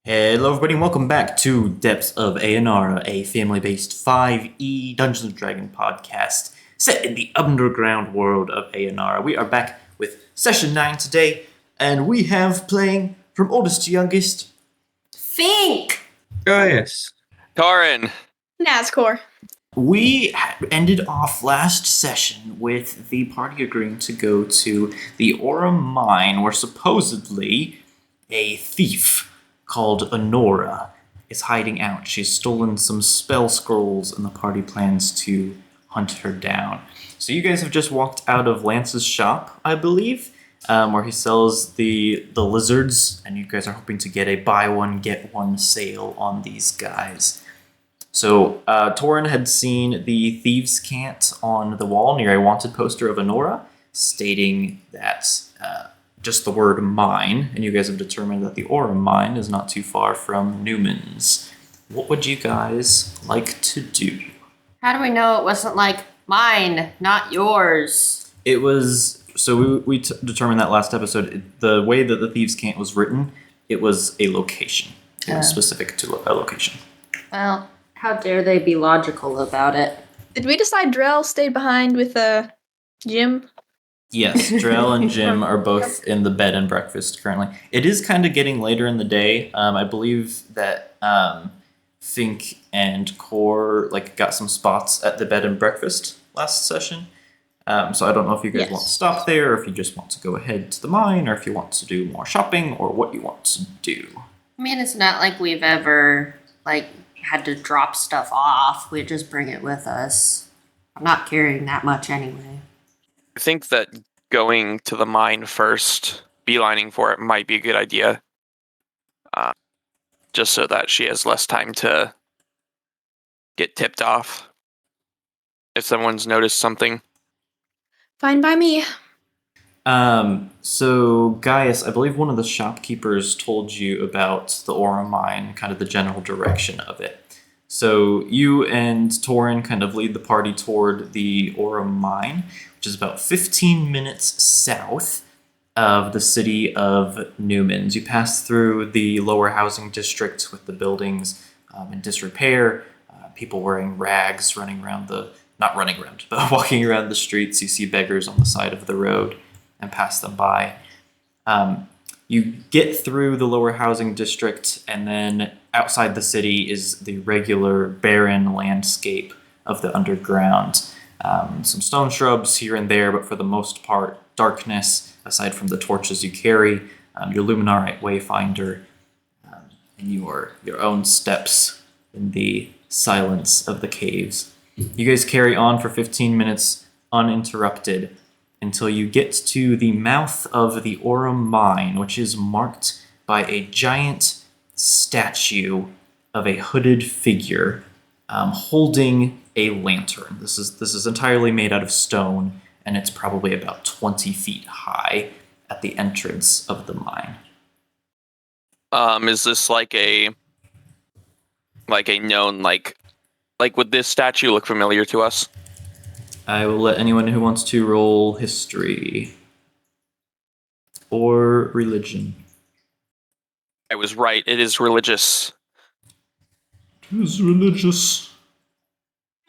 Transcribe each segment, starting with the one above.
Hello everybody and welcome back to Depths of Aonara, a family-based 5e Dungeons & Dragons podcast set in the underground world of Aonara. We are back with Session 9 today, and we have playing from oldest to youngest, Fink! Oh, yes. Torin. Nazcor. We ended off last session with the party agreeing to go to the Aurum Mine, where supposedly a thief called Honora is hiding out. She's stolen some spell scrolls, and the party plans to hunt her down. So you guys have just walked out of Lance's shop, I believe, where he sells the lizards, and you guys are hoping to get a buy one, get one sale on these guys. So Torin had seen the thieves' cant on the wall near a wanted poster of Honora, stating that just the word mine, and you guys have determined that the Aurum Mine is not too far from Newman's. What would you guys like to do? How do we know it wasn't like mine, not yours? It was, so we determined that last episode, the way that the thieves' cant was written, it was a location. It was specific to a location. Well, how dare they be logical about it? Did we decide Drell stayed behind with Jim? Yes, Drell and Jim are both in the bed and breakfast currently. It is kind of getting later in the day. I believe that Fink and Core got some spots at the bed and breakfast last session. So I don't know if you guys want to stop there, or if you just want to go ahead to the mine, or if you want to do more shopping, or what you want to do. I mean, it's not like we've ever, had to drop stuff off. We just bring it with us. I'm not carrying that much anyway. I think that going to the mine first, beelining for it, might be a good idea. Just so that she has less time to get tipped off if someone's noticed something. Fine by me. So Gaius, I believe one of the shopkeepers told you about the Aurum Mine, kind of the general direction of it. So you and Torin kind of lead the party toward the Aurum Mine, which is about 15 minutes south of the city of Newman's. You pass through the lower housing district with the buildings in disrepair, people wearing rags walking around the streets. You see beggars on the side of the road and pass them by. You get through the lower housing district, and then outside the city is the regular barren landscape of the underground. Some stone shrubs here and there, but for the most part, darkness, aside from the torches you carry, your Luminarite Wayfinder, and your own steps in the silence of the caves. You guys carry on for 15 minutes uninterrupted until you get to the mouth of the Aurum Mine, which is marked by a giant statue of a hooded figure holding a lantern. This is entirely made out of stone, and it's probably about 20 feet high at the entrance of the mine. Is this like a known would this statue look familiar to us? I will let anyone who wants to roll history or religion. I was right. It is religious. It is religious.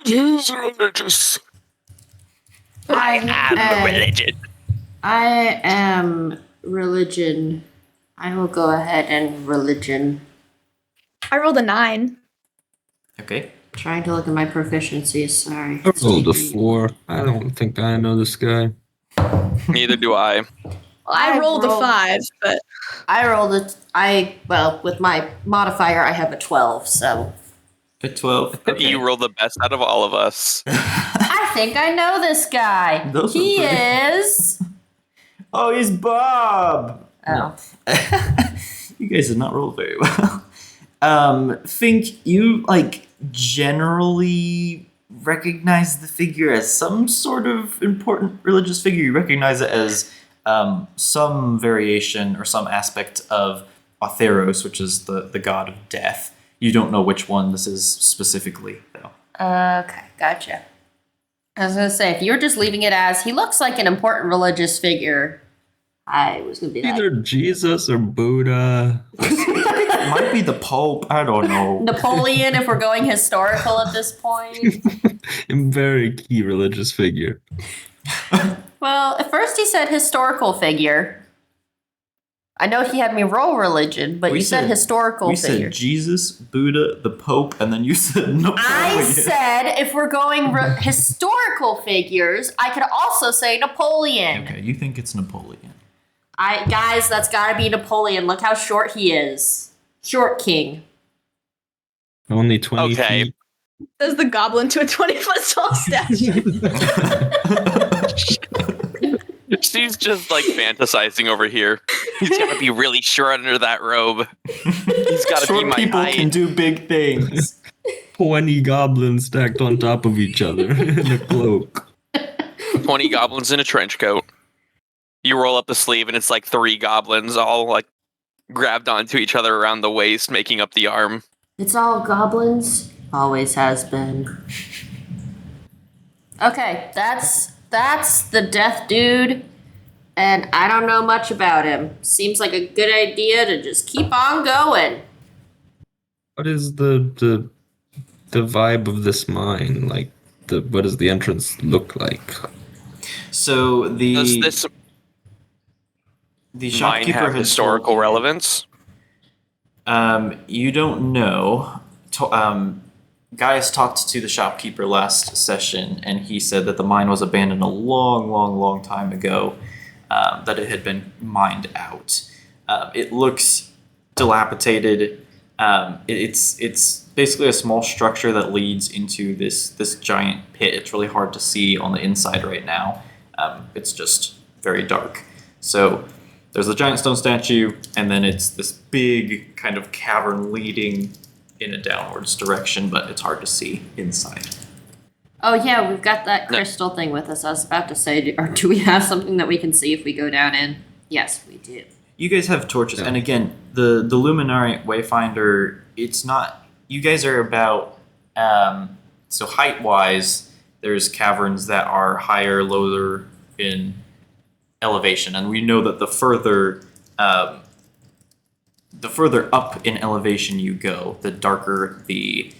It is religious. I am religion. I am religion. I will go ahead and religion. I rolled a 9. Okay. Trying to look at my proficiencies, sorry. I rolled a 4. I don't think I know this guy. Neither do I. Well, I rolled a 5, but I rolled with my modifier, I have a 12, so. A 12. Okay. You rolled the best out of all of us. I think I know this guy. Those are He pretty- is. Oh, he's Bob! Oh. You guys did not roll very well. Think you, generally recognize the figure as some sort of important religious figure. You recognize it as some variation or some aspect of Atheros, which is the god of death. You don't know which one this is specifically, though. Okay, gotcha. I was going to say, if you're just leaving it as, he looks like an important religious figure, I was going to be Either Jesus or Buddha. It might be the Pope. I don't know. Napoleon, if we're going historical at this point. A very key religious figure. Well, at first he said historical figure. I know he had me roll religion, but We you said said- historical We figure. said Jesus, Buddha, the Pope, and then you said Napoleon. I said if we're going historical figures, I could also say Napoleon. Okay, you think it's Napoleon. Guys, that's gotta be Napoleon. Look how short he is. Short king. Only 20 Okay. feet. Says the goblin to a 20-foot tall statue. She's just like fantasizing over here. He's gotta be really short under that robe. He's gotta be Short my people height. can do big things. 20 goblins stacked on top of each other in a cloak. 20 goblins in a trench coat. You roll up the sleeve and it's like 3 goblins all like grabbed onto each other around the waist, making up the arm. It's all goblins. Always has been. Okay, that's the death dude, and I don't know much about him. Seems like a good idea to just keep on going. What is the vibe of this mine? Like, what does the entrance look like? So Does this the mine shopkeeper have had historical told you- relevance? You don't know. Gaius talked to the shopkeeper last session, and he said that the mine was abandoned a long, long, long time ago. That it had been mined out. It looks dilapidated. It's basically a small structure that leads into this giant pit. It's really hard to see on the inside right now. It's just very dark. So there's the giant stone statue, and then it's this big kind of cavern leading in a downwards direction, but it's hard to see inside. Oh yeah, we've got that No. crystal thing with us. I was about to say, or do we have something that we can see if we go down in? Yes, we do. You guys have torches, Yeah. and again, the Luminari Wayfinder. It's not. You guys are about. So height wise, there's caverns that are higher, lower in elevation, and we know that the further up in elevation you go, the darker the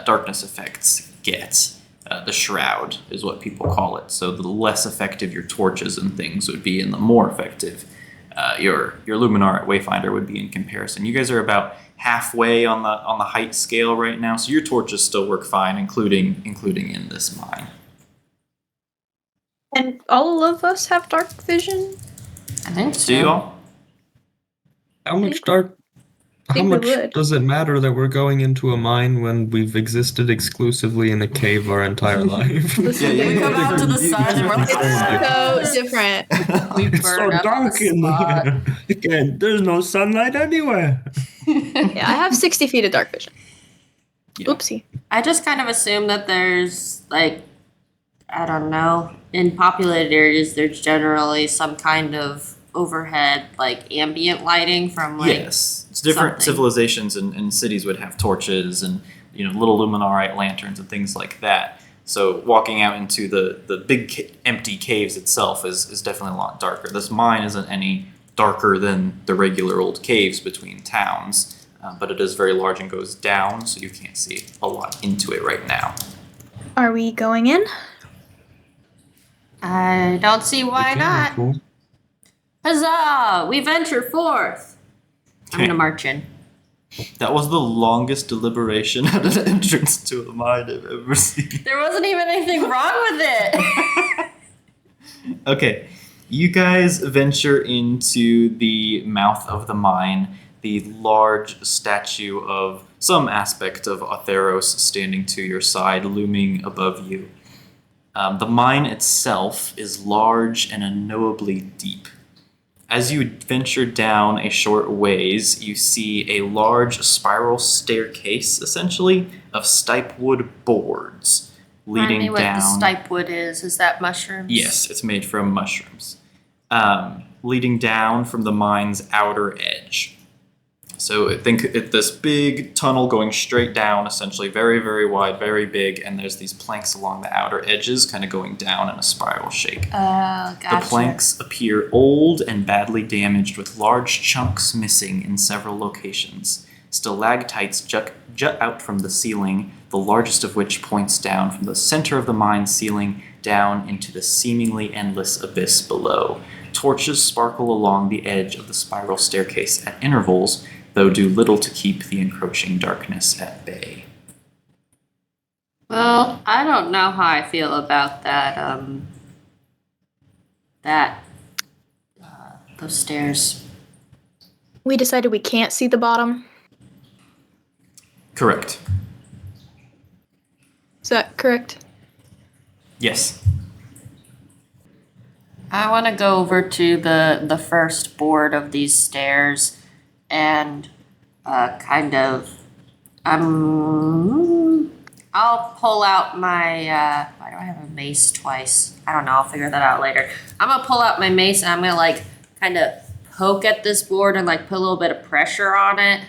darkness effects get. The shroud is what people call it. So the less effective your torches and things would be, and the more effective your Luminar Wayfinder would be in comparison. You guys are about halfway on the height scale right now, so your torches still work fine, including in this mine. And all of us have dark vision? I think so. Do you all? How much dark? How think we much would. does it matter that we're going into a mine when we've existed exclusively in a cave our entire life? Listen, Yeah, We come out to the sun and we're like, it's so different. we It's burn so up dark the in spot. here. Again, there's no sunlight anywhere. Yeah, I have 60 feet of dark vision. Yeah. Oopsie. I just kind of assume that there's like, I don't know, in populated areas there's generally some kind of overhead like ambient lighting from like Yes, it's different something. civilizations and cities would have torches and little luminarite lanterns and things like that. So walking out into the big empty caves itself is definitely a lot darker. This mine isn't any darker than the regular old caves between towns, but it is very large and goes down, so you can't see a lot into it right now. Are we going in? I don't see why Okay, not. cool. Huzzah! We venture forth. I'm gonna march in. That was the longest deliberation at an entrance to a mine I've ever seen. There wasn't even anything wrong with it. Okay, you guys venture into the mouth of the mine, the large statue of some aspect of Atheros standing to your side, looming above you. The mine itself is large and unknowably deep. As you venture down a short ways, you see a large spiral staircase, essentially, of stipewood boards Remind me leading what down. the stipewood is. Is that mushrooms? Yes, it's made from mushrooms. Leading down from the mine's outer edge. So think this big tunnel going straight down, essentially very, very wide, very big, and there's these planks along the outer edges kind of going down in a spiral shape. Oh, gotcha. The planks appear old and badly damaged with large chunks missing in several locations. Stalactites jut out from the ceiling, the largest of which points down from the center of the mine ceiling down into the seemingly endless abyss below. Torches sparkle along the edge of the spiral staircase at intervals, though do little to keep the encroaching darkness at bay. Well, I don't know how I feel about that, those stairs. We decided we can't see the bottom. Correct. Is that correct? Yes. I want to go over to the first board of these stairs and kind of I'll pull out my why do I have a mace twice? I don't know, I'll figure that out later. I'm gonna pull out my mace and I'm gonna like kind of poke at this board and like put a little bit of pressure on it.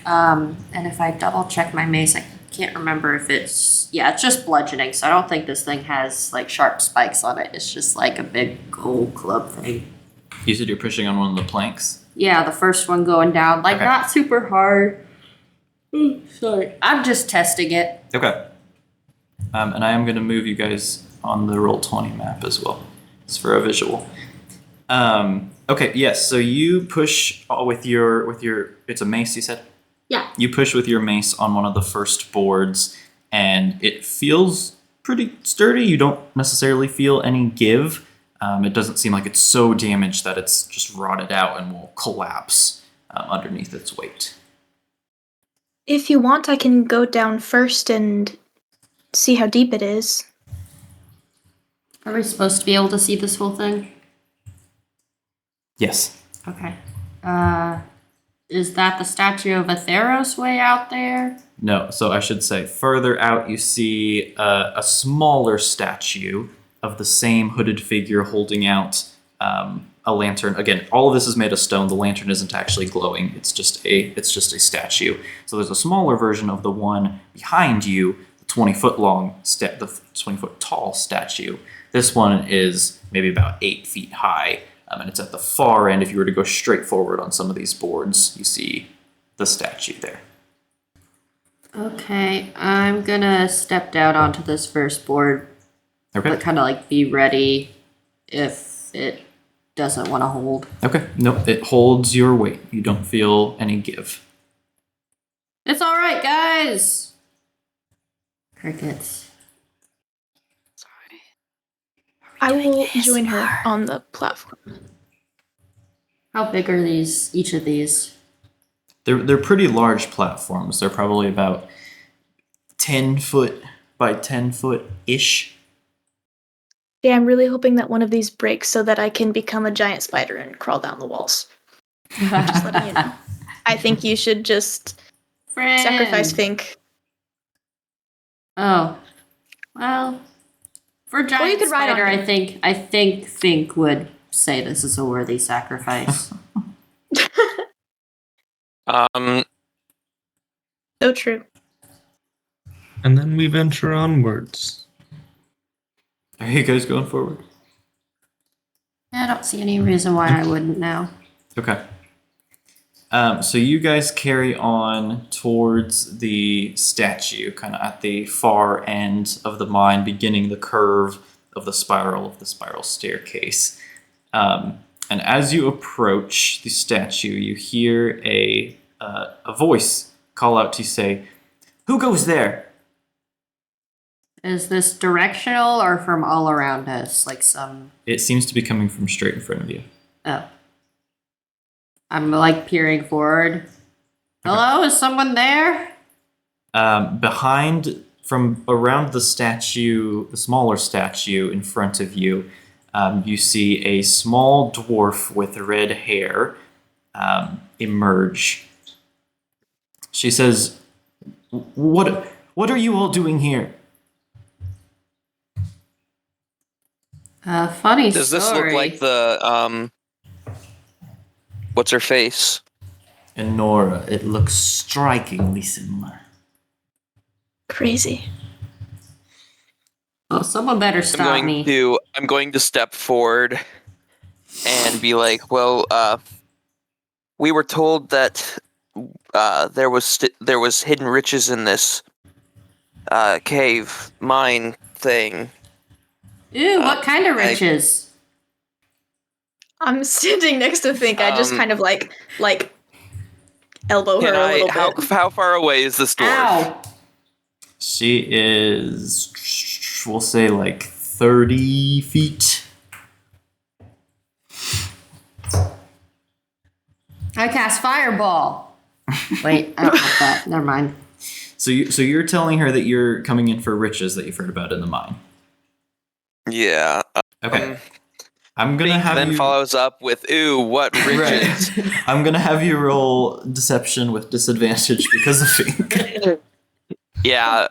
And if I double check my mace, I can't remember if it's just bludgeoning, so I don't think this thing has like sharp spikes on it. It's just like a big gold club thing. You said you're pushing on one of the planks? Yeah, the first one going down, like Okay. not super hard. Ooh, sorry. I'm just testing it. Okay. And I am going to move you guys on the Roll20 map as well. It's for a visual. Okay, yes, so you push with your, it's a mace, you said? Yeah. You push with your mace on one of the first boards, and it feels pretty sturdy. You don't necessarily feel any give. It doesn't seem like it's so damaged that it's just rotted out and will collapse underneath its weight. If you want, I can go down first and see how deep it is. Are we supposed to be able to see this whole thing? Yes. Okay. Is that the statue of Atheros way out there? No, so I should say further out you see a smaller statue of the same hooded figure holding out a lantern. Again, all of this is made of stone. The lantern isn't actually glowing. It's just a statue. So there's a smaller version of the one behind you, the 20-foot long, the 20-foot tall statue. This one is maybe about 8 feet high, and it's at the far end. If you were to go straight forward on some of these boards, you see the statue there. Okay, I'm gonna step down onto this first board, Okay. but kind of like be ready if it doesn't want to hold. Okay. No, it holds your weight. You don't feel any give. It's all right, guys. Crickets. I will join her on the platform. How big are these? Each of these? They're pretty large platforms. They're probably about 10 foot by 10 foot ish. Yeah, I'm really hoping that one of these breaks so that I can become a giant spider and crawl down the walls. Just letting you know. I think you should just Friend. sacrifice Fink. Oh, well, for giant Or you could ride on spider, him. I think Fink would say this is a worthy sacrifice. So true. And then we venture onwards. Are you guys going forward? I don't see any reason why I wouldn't now. Okay. So you guys carry on towards the statue, kind of at the far end of the mine, beginning the curve of the spiral staircase. And as you approach the statue, you hear a voice call out to say, "Who goes there?" Is this directional or from all around us? Like some. It seems to be coming from straight in front of you. Oh. I'm like peering forward. Hello, is someone there? Behind, from around the statue, the smaller statue in front of you, you see a small dwarf with red hair emerge. She says, "What are you all doing here?" Funny Does this story. look like the what's her face? And Nora, it looks strikingly similar. Crazy. Oh, someone better stop me. I'm going to step forward and be like, well, we were told that there was hidden riches in this cave mine thing. Ooh, what kind of I- riches? I'm standing next to Think. I just kind of like elbow her Can a little how bit. how far away is this dwarf? Ow. She is, we'll say, like 30 feet. I cast fireball. Wait, I don't have that. Never mind. So you're telling her that you're coming in for riches that you've heard about in the mine. Yeah. Okay. I'm gonna Bink have then you. follows up with, "Ooh, what riches!" I'm gonna have you roll deception with disadvantage because of Fink. Yeah.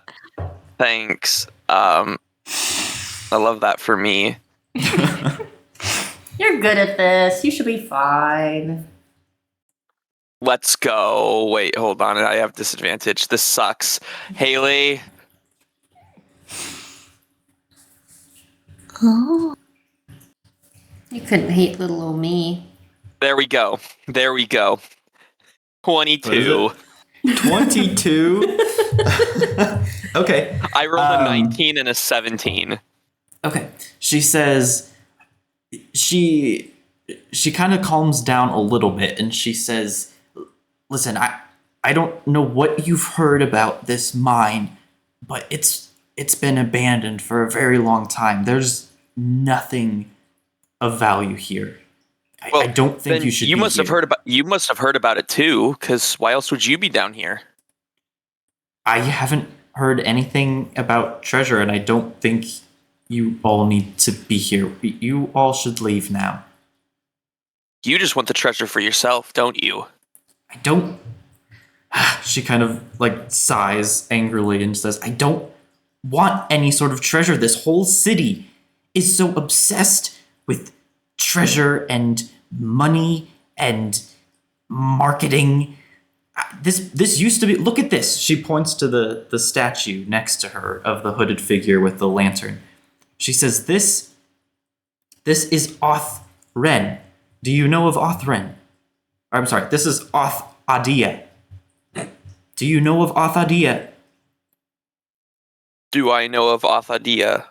Thanks. I love that for me. You're good at this. You should be fine. Let's go. Wait, hold on. I have disadvantage. This sucks. Haley, Oh. You couldn't hate little old me. there we go. There we go. 22. 22. Okay. I rolled a Um, 19 and a 17. Okay. She says she kind of calms down a little bit and she says, "Listen, I don't know what you've heard about this mine, but it's been abandoned for a very long time. There's nothing of value here. I don't think Then you should you be must have here. heard about it too, because why else would you be down here? I haven't heard anything about treasure, and I don't think you all need to be here. You all should leave now. You just want the treasure for yourself, don't you? I don't." She kind of like sighs angrily and says, "I don't want any sort of treasure. This whole city is so obsessed with treasure and money and marketing. This used to be. Look at this." She points to the statue next to her of the hooded figure with the lantern. She says, This is Oth Ren. Do you know of Oth Ren? Or, I'm sorry, this is Oth Adia. Do you know of Oth Adia?" Do I know of Athadia?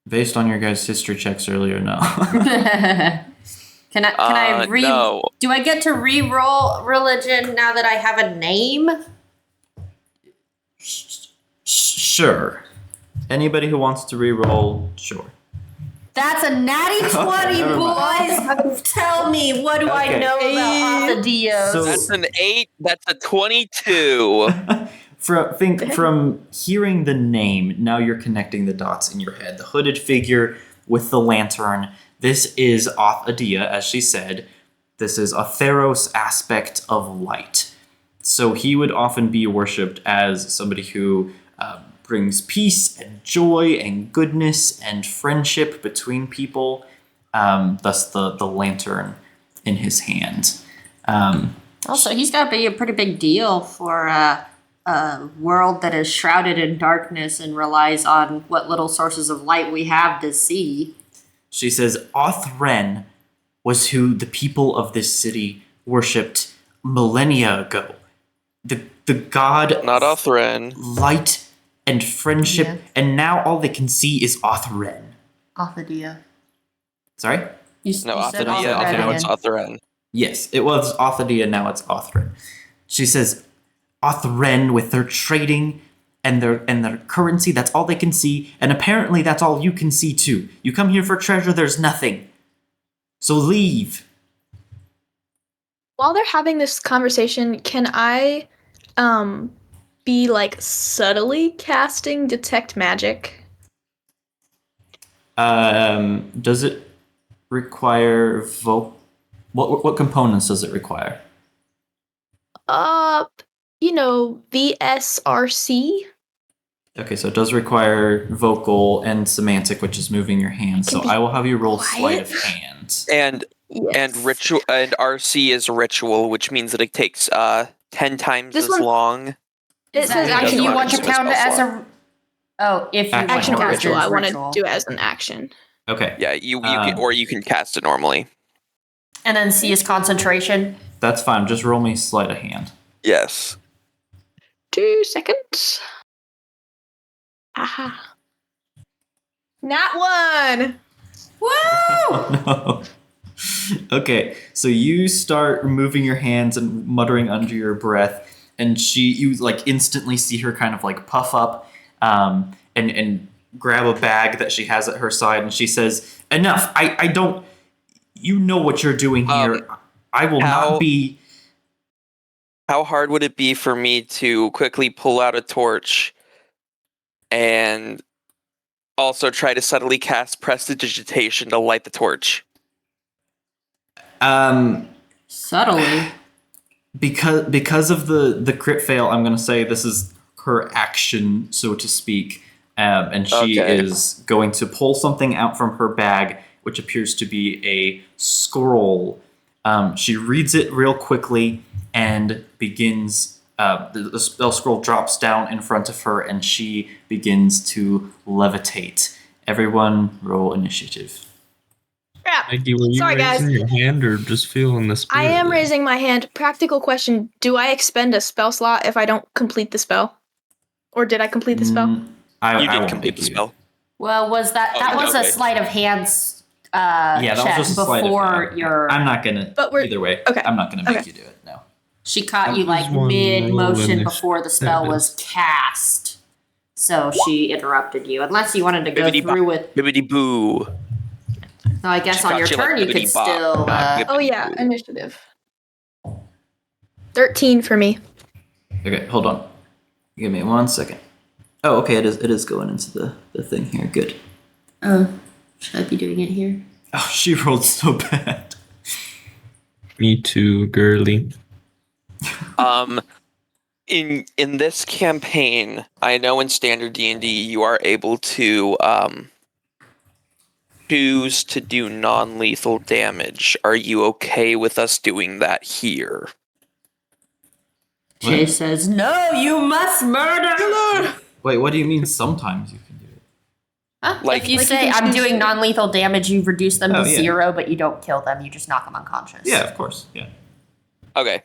Based on your guys' history checks earlier, no. Can I No. Do I get to re-roll religion now that I have a name? Sure. Anybody who wants to re-roll, sure. That's a natty 20, never boys. Tell me, what do I Okay. know about Athadios? So- That's an 8. That's a 22. From hearing the name, now you're connecting the dots in your head. The hooded figure with the lantern. This is Oth Adia, as she said. This is a Theros aspect of light. So he would often be worshipped as somebody who brings peace and joy and goodness and friendship between people. Thus the lantern in his hand. Also, he's got to be a pretty big deal for a world that is shrouded in darkness and relies on what little sources of light we have to see. She says, Oth Ren was who the people of this city worshipped millennia ago. The god Not Othren. light and friendship, Yeah. and now all they can see is Oth Ren. Athadia. Sorry? No, You said Athadia. Othren Now it's again. Othren. Yes, it was Othadia, now it's Othren. She says, Othren with their trading and their currency, that's all they can see, and apparently that's all you can see too. You come here for treasure, there's nothing. So leave. While they're having this conversation, can I be like subtly casting detect magic? Does it require what components does it require? VSRC. Okay, so it does require vocal and semantic, which is moving your hand. So be I will have you roll sleight of quiet. hand. And Yes. ritual and RC is ritual, which means that it takes 10 times This as one- long. It says It Actually, doesn't you action. want to matter. count it as a. Oh, if you want Action to Action or or cast it ritual. as I want to ritual. do it as an action. Okay, Yeah, you can, or you can cast it normally. And then C is concentration. that's fine. Just roll me sleight of hand. Yes. 2 seconds. Aha. Nat 1! Woo! Oh, no. Okay, so you start moving your hands and muttering under your breath, and you like instantly see her kind of like puff up, and grab a bag that she has at her side, and she says, "Enough! I don't. You know what you're doing here. I will not be." How hard would it be for me to quickly pull out a torch and also try to subtly cast prestidigitation to light the torch? Subtly. Because of the crit fail, I'm gonna say this is her action, so to speak, and she Okay. is going to pull something out from her bag, which appears to be a scroll. She reads it real quickly and begins. The spell scroll drops down in front of her, and she begins to levitate. Everyone, roll initiative. Crap. Maggie, were you Sorry, guys. raising your hand or just feeling the spirit? I am there? raising my hand. Practical question. Do I expend a spell slot if I don't complete the spell? Or did I complete the spell? I You did won't complete make the you. spell. Well, that was a okay. sleight of hands Yeah, that check was just a sleight of before hand. your. I'm not gonna. But we're- either way. okay. I'm not gonna make Okay. you do it. No. She caught That you like was one mid motion roll before the spell was cast. So she interrupted you. Unless you wanted to go Bibbidi through with. Bibbidi boo. No, I guess She on your got you like turn you could bibbidi bop. still. Oh yeah, initiative. 13 for me. Okay, hold on. Give me 1 second. Oh, okay. It is going into the thing here. Good. Oh, should I be doing it here? Oh, she rolled so bad. Me too, girly. In this campaign, I know in standard D&D you are able to choose to do non-lethal damage. Are you okay with us doing that here? Jay says, "No, you must murder." Wait, what do you mean? Sometimes you can do it. Huh? Like- if you Like you say can I'm choose doing to- non-lethal damage, you reduce them Oh, to yeah. 0, but you don't kill them. You just knock them unconscious. Yeah, of course. Yeah. Okay.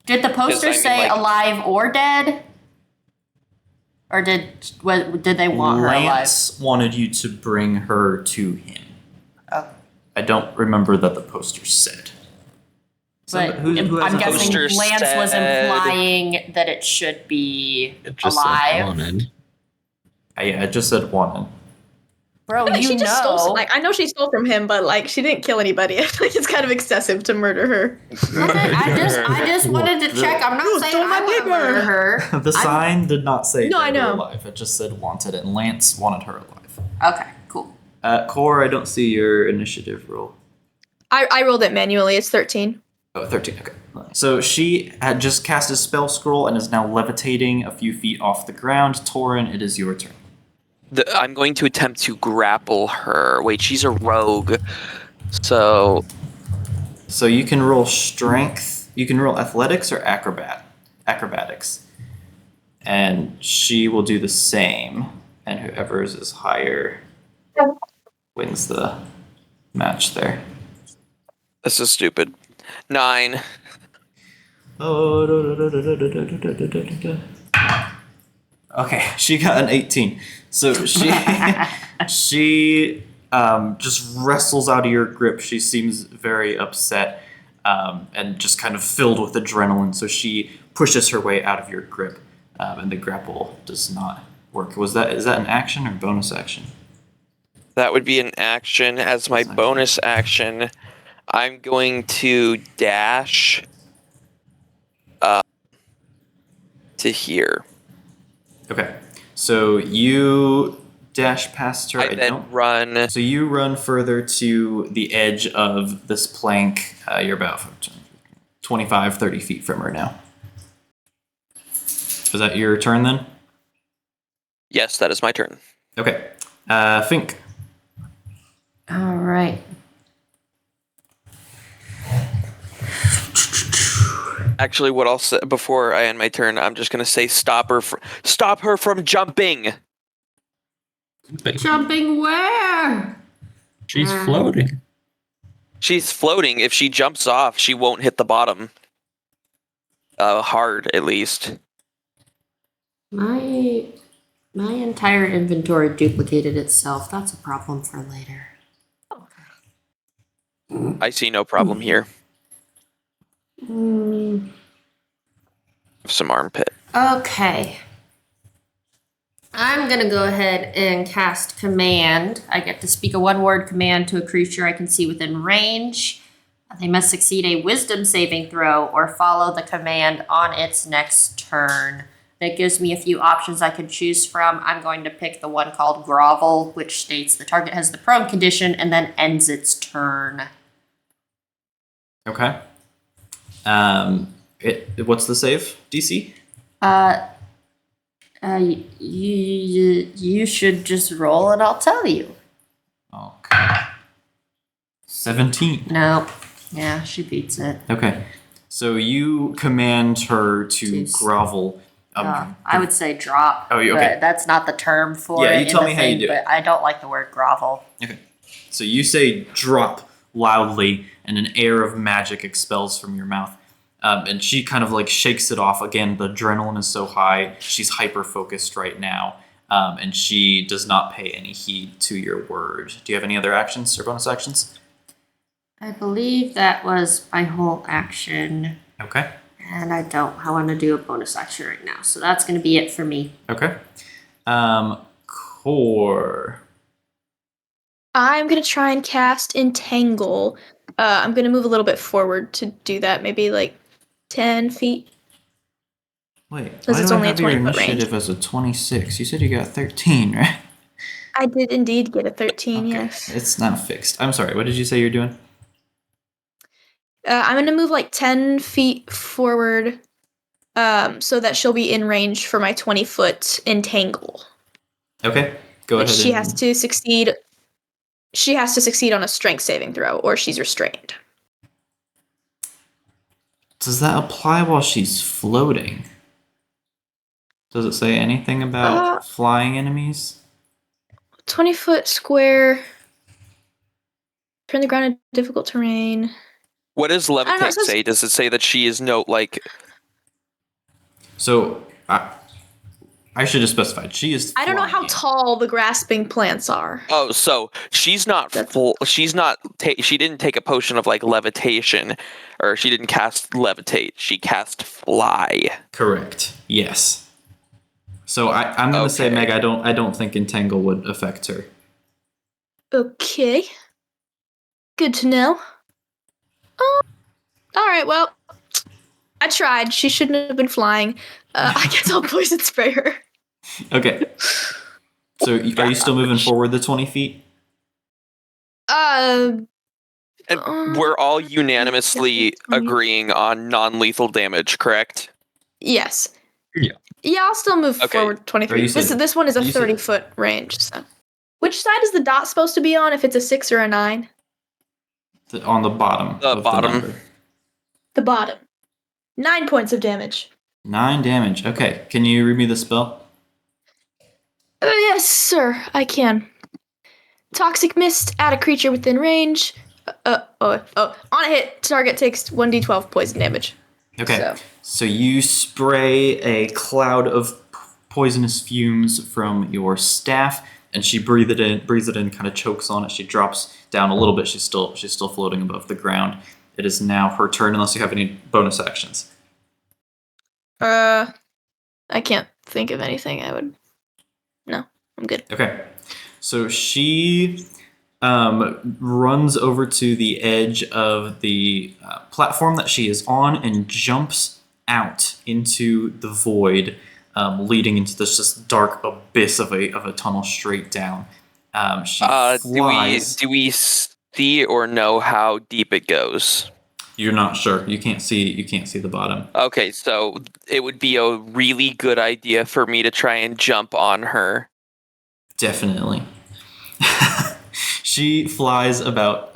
Did the poster I mean, say like- alive or dead? Or did they want her alive? Lance wanted you to bring her to him. Oh. I don't remember that the poster said. But who has I'm a guessing poster Lance was said- implying that it should be It just said alive. wanted. Yeah, I just said wanted. Bro, Like, you she just stole. know. Like I know she stole from him, but like she didn't kill anybody. I feel like it's kind of excessive to murder her. I just wanted to check. I'm not saying stole my I want to neighbor. murder her. The sign did not say No, they I were know. alive. It just said wanted, and Lance wanted her alive. Okay, cool. Core, I don't see your initiative roll. I rolled it manually. It's 13. Oh, 13, okay. So she had just cast a spell scroll and is now levitating a few feet off the ground. Torin, it is your turn. I'm going to attempt to grapple her. Wait, she's a rogue. So, So you can roll strength, you can roll athletics or acrobatics. And she will do the same, and whoever's is higher wins the match there. this is stupid. 9. Okay, she got an 18. So she just wrestles out of your grip. She seems very upset and just kind of filled with adrenaline. So she pushes her way out of your grip, and the grapple does not work. Is that an action or bonus action? That would be an action. As my Bonus action. bonus action, I'm going to dash to here. Okay, so you dash past her. I then run. So you run further to the edge of this plank. You're about 25, 30 feet from her now. Is that your turn then? Yes, that is my turn. Okay. Fink. All right. Actually, what I'll say before I end my turn, I'm just going to say stop her from jumping. Jumping where? She's floating. She's floating. If she jumps off, she won't hit the bottom. hard at least. My entire inventory duplicated itself. That's a problem for later. I see no problem here. Some armpit. Okay. I'm gonna go ahead and cast command. I get to speak a one-word command to a creature I can see within range. They must succeed a wisdom saving throw or follow the command on its next turn. That gives me a few options I could choose from. I'm going to pick the one called Grovel, which states the target has the prone condition and then ends its turn. Okay. What's the save DC? You should just roll and I'll tell you. Okay. 17. No. Yeah, she beats it. Okay. So you command her to Jeez. grovel. I would say drop. Oh, okay. But that's not the term for Yeah, it. you in tell the me how you thing, do it. But I don't like the word grovel. Okay. So you say drop loudly, and an air of magic expels from your mouth. And she kind of like shakes it off. Again, the adrenaline is so high. She's hyper focused right now. And she does not pay any heed to your word. Do you have any other actions or bonus actions? I believe that was my whole action. Okay. And I want to do a bonus action right now. So that's going to be it for me. Okay. Core. I'm gonna try and cast Entangle. I'm gonna move a little bit forward to do that, maybe like 10 feet. Wait, Because why it's do I only a have your 20-foot range. initiative as a 26? You said you got 13, right? I did indeed get a 13, Okay. yes. It's not fixed. I'm sorry, what did you say you're doing? I'm gonna move like 10 feet forward, so that she'll be in range for my 20-foot Entangle. Okay, go Which ahead. she has to succeed. She has to succeed on a strength saving throw, or she's restrained. Does that apply while she's floating? Does it say anything about flying enemies? 20-foot square. Turn the ground into difficult terrain. What does don't know, it levitate says- say? Does it say that she is So, I should have specified. She is I don't know how flying. tall the grasping plants are. Oh, so she's not That's- full. She's not. She didn't take a potion of like levitation, or she didn't cast levitate. She cast fly. Correct. Yes. So I'm gonna say, Okay. Meg, I don't think Entangle would affect her. Okay. Good to know. Oh, all right. Well, I tried. She shouldn't have been flying. I guess I'll poison spray her. Okay. So are you still moving forward the 20 feet? And Uh, we're all unanimously 20. agreeing on non-lethal damage, correct? Yes. Yeah. Yeah, I'll still move Okay. forward 20 Or you feet. said- This one is a you said- 30-foot range. So, which side is the dot supposed to be on? If it's a 6 or a 9? On the bottom. The of bottom. The number. The bottom. 9 points of damage. 9 damage. Okay. Can you read me the spell? Yes, sir. I can. Toxic mist. Add a creature within range. On a hit, target takes 1d12 poison damage. Okay. So you spray a cloud of poisonous fumes from your staff, and she breathes it in, kind of chokes on it. She drops down a little bit. She's still floating above the ground. It is now her turn, unless you have any bonus actions. I can't think of anything I would. No, I'm good. Okay. So she runs over to the edge of the platform that she is on and jumps out into the void, leading into this just dark abyss of a tunnel straight down. She flies. Do we see or know how deep it goes? You're not sure. You can't see the bottom. Okay, so it would be a really good idea for me to try and jump on her. Definitely. She flies about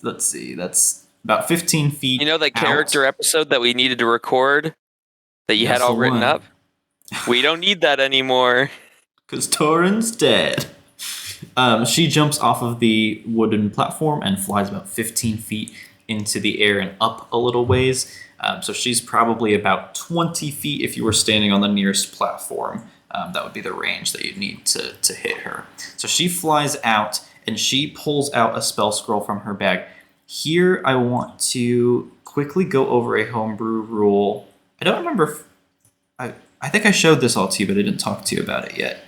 let's see, that's about 15 feet. You know that out. character episode that we needed to record that you That's had all the written one. up? We don't need that anymore. Because Torin's dead. She jumps off of the wooden platform and flies about 15 feet into the air and up a little ways. So she's probably about 20 feet if you were standing on the nearest platform. That would be the range that you'd need to hit her. So she flies out and she pulls out a spell scroll from her bag. Here I want to quickly go over a homebrew rule. I don't remember if I think I showed this all to you, but I didn't talk to you about it yet.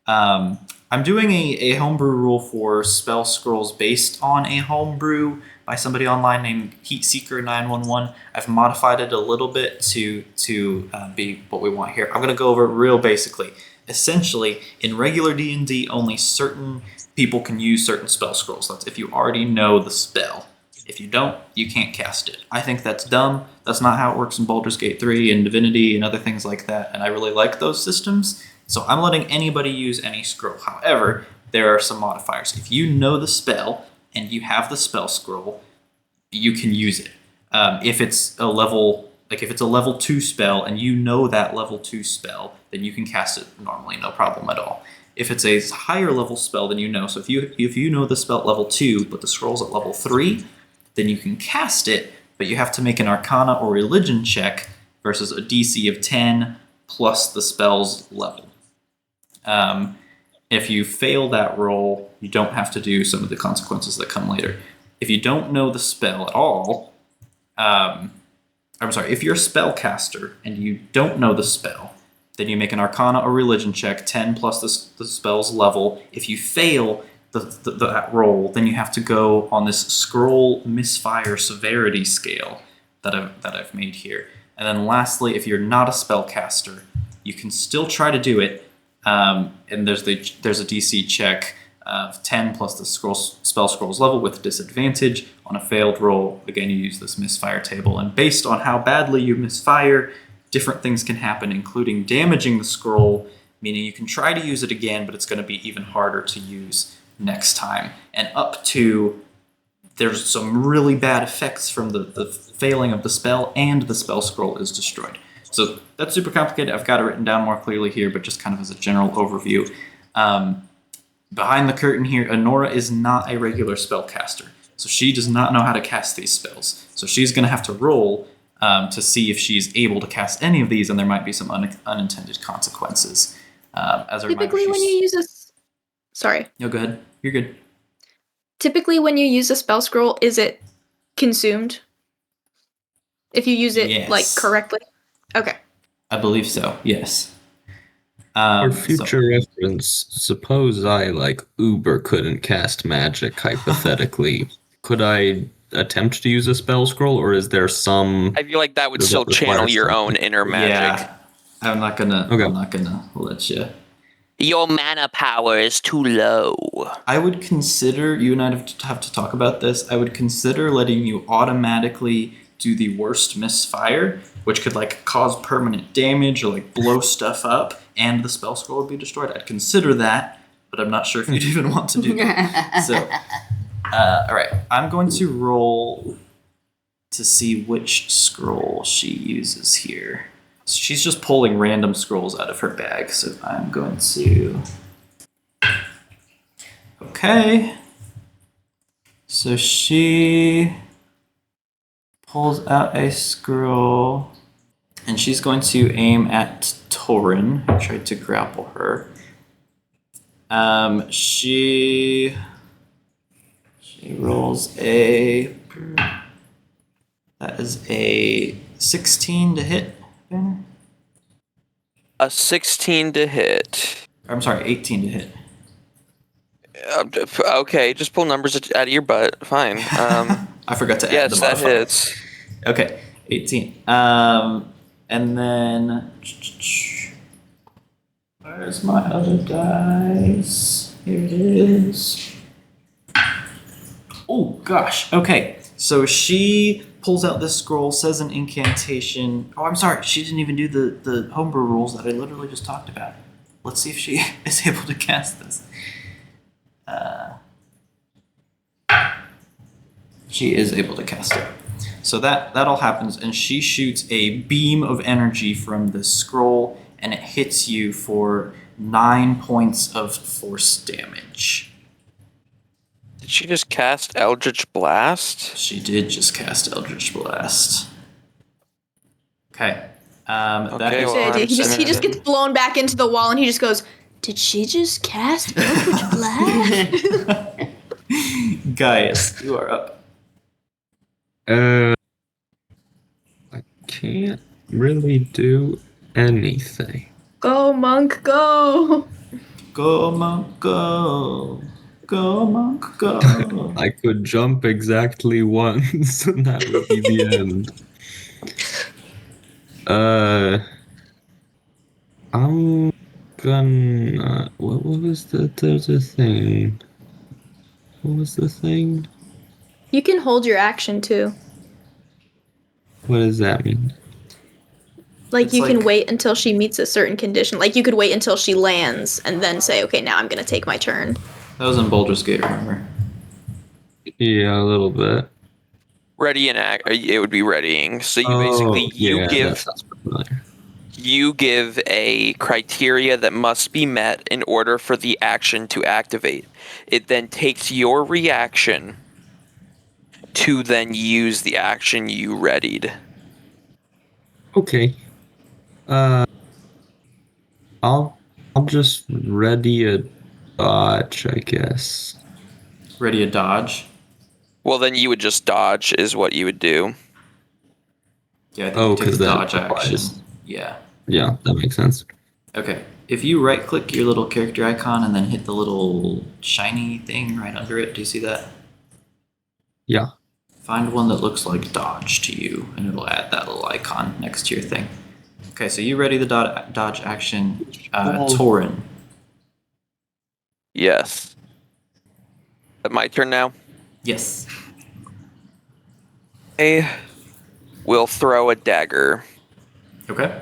I'm doing a homebrew rule for spell scrolls based on a homebrew by somebody online named HeatSeeker911. I've modified it a little bit to be what we want here. I'm going to go over it real basically. Essentially, in regular D&D, only certain people can use certain spell scrolls. That's if you already know the spell. If you don't, you can't cast it. I think that's dumb. That's not how it works in Baldur's Gate 3 and Divinity and other things like that, and I really like those systems. So I'm letting anybody use any scroll. However, there are some modifiers. If you know the spell and you have the spell scroll, you can use it. If it's a level 2 spell and you know that level 2 spell, then you can cast it normally, no problem at all. If it's a higher level spell than you know, so if you know the spell at level 2 but the scroll's at level 3, then you can cast it, but you have to make an Arcana or Religion check versus a DC of 10 plus the spell's level. If you fail that roll, you don't have to do some of the consequences that come later. If you don't know the spell at all, if you're a spellcaster and you don't know the spell, then you make an Arcana or Religion check, 10 plus the spell's level. If you fail that roll, then you have to go on this scroll misfire severity scale that I've made here. And then lastly, if you're not a spellcaster, you can still try to do it. And there's a DC check of 10 plus the spell scroll's level with disadvantage. On a failed roll, again, you use this misfire table. And based on how badly you misfire, different things can happen, including damaging the scroll, meaning you can try to use it again, but it's going to be even harder to use next time. And up to, there's some really bad effects from the failing of the spell, and the spell scroll is destroyed. So that's super complicated. I've got it written down more clearly here, but just kind of as a general overview. Behind the curtain here, Honora is not a regular spellcaster. So she does not know how to cast these spells. So she's going to have to roll to see if she's able to cast any of these, and there might be some unintended consequences. As a Typically, reminder, when you use a... Sorry. No, go ahead. You're good. Typically, when you use a spell scroll, is it consumed? If you use it, Yes. correctly? Okay. I believe so, yes. For future reference, suppose I, Uber couldn't cast magic, hypothetically. Could I attempt to use a spell scroll, or is there some... I feel like that would Does still that require channel your own something? inner magic. Yeah, I'm not gonna let you. Your mana power is too low. I would consider, you and I have to talk about this, I would consider letting you automatically do the worst misfire, which could cause permanent damage or blow stuff up, and the spell scroll would be destroyed. I'd consider that, but I'm not sure if you'd even want to do that. So, all right, I'm going to roll to see which scroll she uses here. So she's just pulling random scrolls out of her bag, so I'm going to... Okay. So she pulls out a scroll, and she's going to aim at Torin, who tried to grapple her. She rolls a... That is a 16 to hit. Banner? A 16 to hit. I'm sorry, 18 to hit. Okay, just pull numbers out of your butt. Fine. I forgot to add Yes, the that modifier. hits. Okay, 18. And then... Where's my other dice? Here it is. Oh, gosh. Okay, so she pulls out this scroll, says an incantation. Oh, I'm sorry. She didn't even do the homebrew rules that I literally just talked about. Let's see if she is able to cast this. She is able to cast it. So that all happens, and she shoots a beam of energy from the scroll, and it hits you for 9 points of force damage. she just cast Eldritch Blast? She did just cast Eldritch Blast. Okay. That Okay, is well, I'm he just sending- gets blown back into the wall and he just goes, "Did she just cast Eldritch Blast?" Gaius, you are up. I can't really do anything. Go, monk, go. Go monk, go. Go monk, go. I could jump exactly once, and that would be the end. I'm gonna. What was the thing? What was the thing? You can hold your action too. What does that mean? Like It's you can like- wait until she meets a certain condition. Like you could wait until she lands and then say, "Okay, now I'm gonna take my turn." That was in Baldur's Gate, remember? Yeah, a little bit. Ready and act. It would be readying. So you basically that sounds familiar. you give a criteria that must be met in order for the action to activate. It then takes your reaction to then use the action you readied. Okay. I'll just ready a dodge, I guess. Ready a dodge? Well, then you would just dodge is what you would do. Yeah, I think Oh, you take 'cause the that dodge action. applies. Yeah. Yeah, that makes sense. Okay. If you right click your little character icon and then hit the little shiny thing right under it, do you see that? Yeah. Find one that looks like dodge to you, and it'll add that little icon next to your thing. Okay, so you ready the dodge action. Torin. Yes. My turn now. Yes. I will throw a dagger. Okay.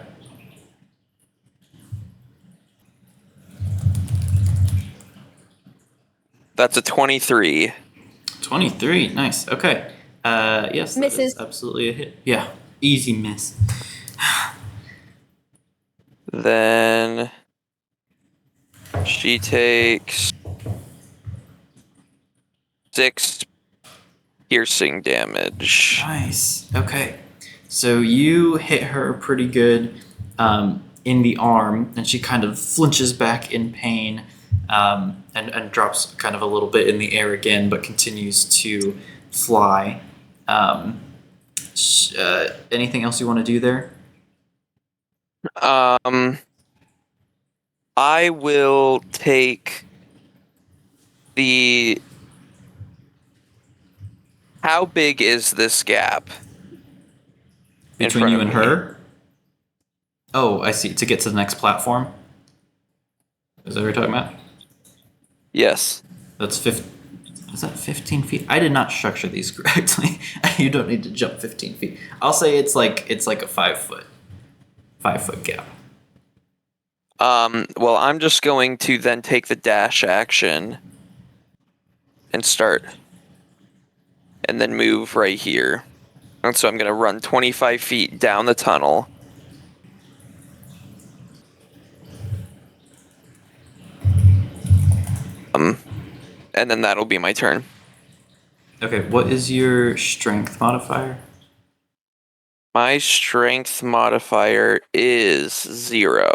That's a 23. 23. Nice. Okay. Yes. that Misses. is absolutely a hit. Yeah. Easy miss. Then she takes 6 piercing damage. Nice. Okay. So you hit her pretty good in the arm, and she kind of flinches back in pain and drops kind of a little bit in the air again, but continues to fly. Anything else you want to do there? I will take the. How big is this gap? in Between front you of and me? her? Oh, I see. To get to the next platform? Is that what you're talking about? Yes. That's 15. Is that 15 feet? I did not structure these correctly. You don't need to jump 15 feet. I'll say it's like a 5 foot gap. Well, I'm just going to then take the dash action and start, and then move right here. And so I'm going to run 25 feet down the tunnel. And then that'll be my turn. Okay, what is your strength modifier? My strength modifier is 0.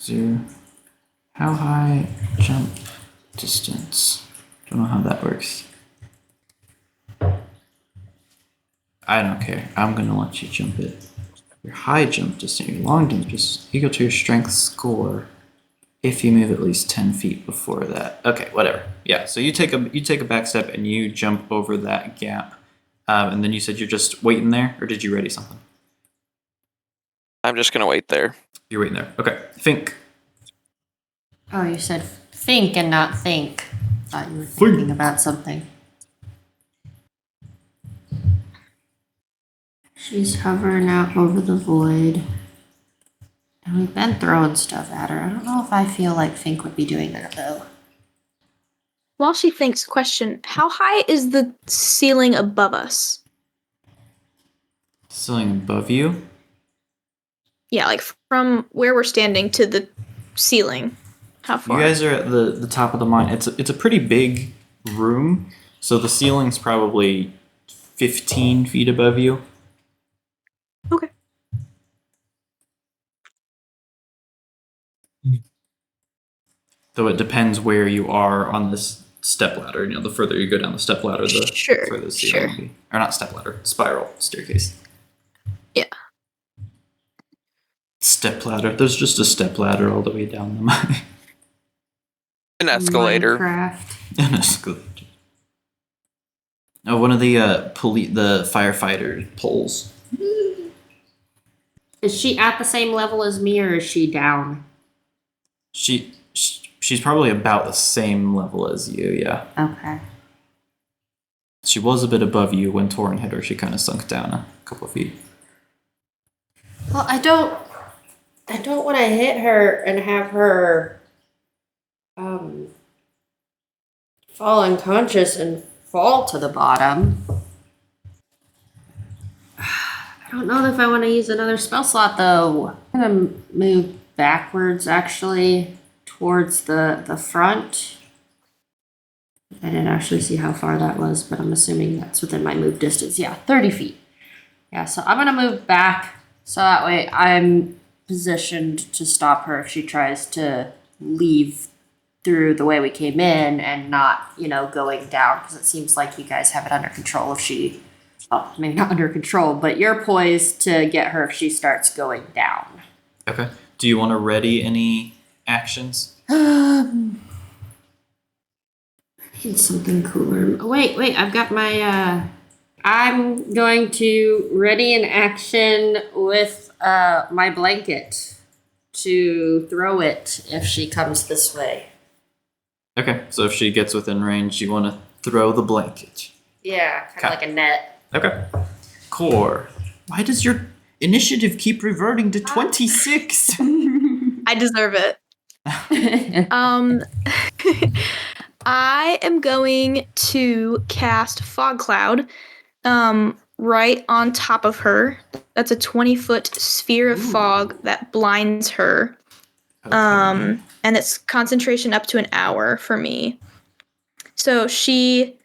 0. How high jump distance? Don't know how that works. I don't care. I'm gonna let you jump it. Your high jump distance, your long jump distance, equal to your strength score if you move at least 10 feet before that. Okay, whatever. Yeah, so you take a back step and you jump over that gap. And then you said you're just waiting there, or did you ready something? I'm just going to wait there. You're waiting there. Okay, Fink. Oh, you said think and not think. Thought you were thinking about something. She's hovering out over the void. And we've been throwing stuff at her. I don't know if I feel like Fink would be doing that though. While she thinks, question: how high is the ceiling above us? Ceiling above you. Yeah, like from where we're standing to the ceiling. How far? You guys are at the top of the mine. It's a pretty big room. So the ceiling's probably 15 feet above you. Okay. Though it depends where you are on this step ladder. You know, the further you go down the step ladder, the Sure, further the ceiling will be. Or not step ladder, spiral staircase. Yeah. Step ladder. There's just a step ladder all the way down the mine. An escalator. Minecraft. An escalator. Oh, one of the the firefighter poles. Is she at the same level as me, or is she down? She's probably about the same level as you. Yeah. Okay. She was a bit above you when Torin hit her. She kind of sunk down a couple of feet. Well, I don't want to hit her and have her fall unconscious and fall to the bottom. I don't know if I want to use another spell slot though. I'm gonna move backwards actually towards the front. I didn't actually see how far that was, but I'm assuming that's within my move distance. Yeah, 30 feet. Yeah, so I'm gonna move back so that way I'm positioned to stop her if she tries to leave through the way we came in and not, going down, because it seems like you guys have it under control if she, well, maybe not under control, but you're poised to get her if she starts going down. Okay. Do you want to ready any actions? I need something cooler. Oh, wait, I've got my, I'm going to ready an action with, my blanket to throw it if she comes this way. Okay. So if she gets within range, you want to throw the blanket. Yeah, kind of Okay. like a net. Okay. Core. Why does your initiative keep reverting to 26? I deserve it. I am going to cast Fog Cloud right on top of her. That's a 20-foot sphere of fog that blinds her. Okay. And it's concentration up to an hour for me. So she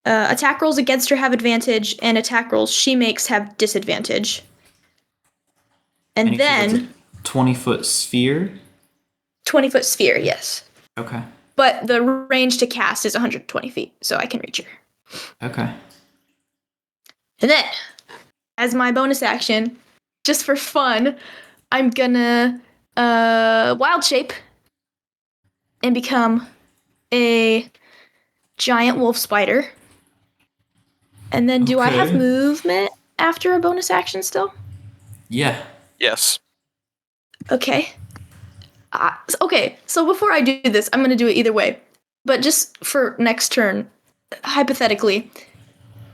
attack rolls against her have advantage, and attack rolls she makes have disadvantage. And you said that's then 20-foot sphere? 20-foot sphere, yes. Okay. But the range to cast is 120 feet, so I can reach her. Okay. And then, as my bonus action, just for fun, I'm gonna wild shape and become a giant wolf spider. And then do I have Okay. movement after a bonus action still? Yeah. Yes. Okay. Okay, so before I do this, I'm going to do it either way. But just for next turn, hypothetically,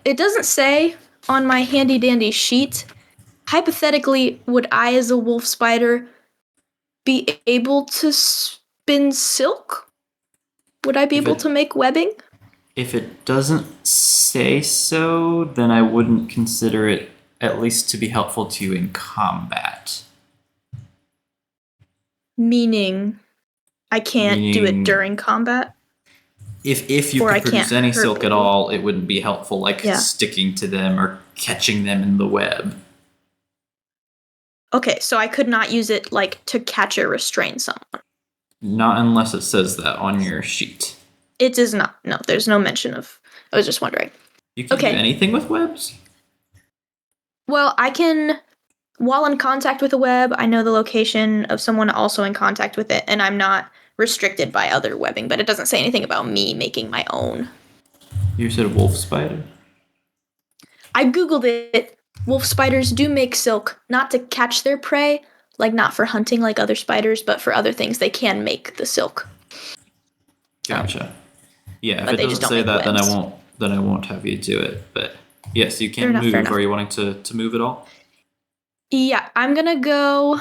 it doesn't say on my handy dandy sheet, hypothetically, would I as a wolf spider be able to spin silk? Would I be If able it- to make webbing? If it doesn't say so, then I wouldn't consider it at least to be helpful to you in combat. Meaning, I can't do Meaning- it during combat? If you Or I could produce can't any hurt silk at people. all, it wouldn't be helpful, like Yeah. sticking to them or catching them in the web. Okay, so I could not use it, to catch or restrain someone. Not unless it says that on your sheet. It does not. No, there's no mention of. I was just wondering. You can Okay. do anything with webs? Well, I can, while in contact with a web, I know the location of someone also in contact with it, and I'm not restricted by other webbing, but it doesn't say anything about me making my own. You said wolf spider? I googled it. Wolf spiders do make silk, not to catch their prey, not for hunting like other spiders, but for other things they can make the silk. Gotcha. Yeah, But if they it just doesn't don't say make that, webs. then I won't have you do it. But yes, you Fair can enough, fair move. enough. Are you wanting to move at all? Yeah, I'm gonna go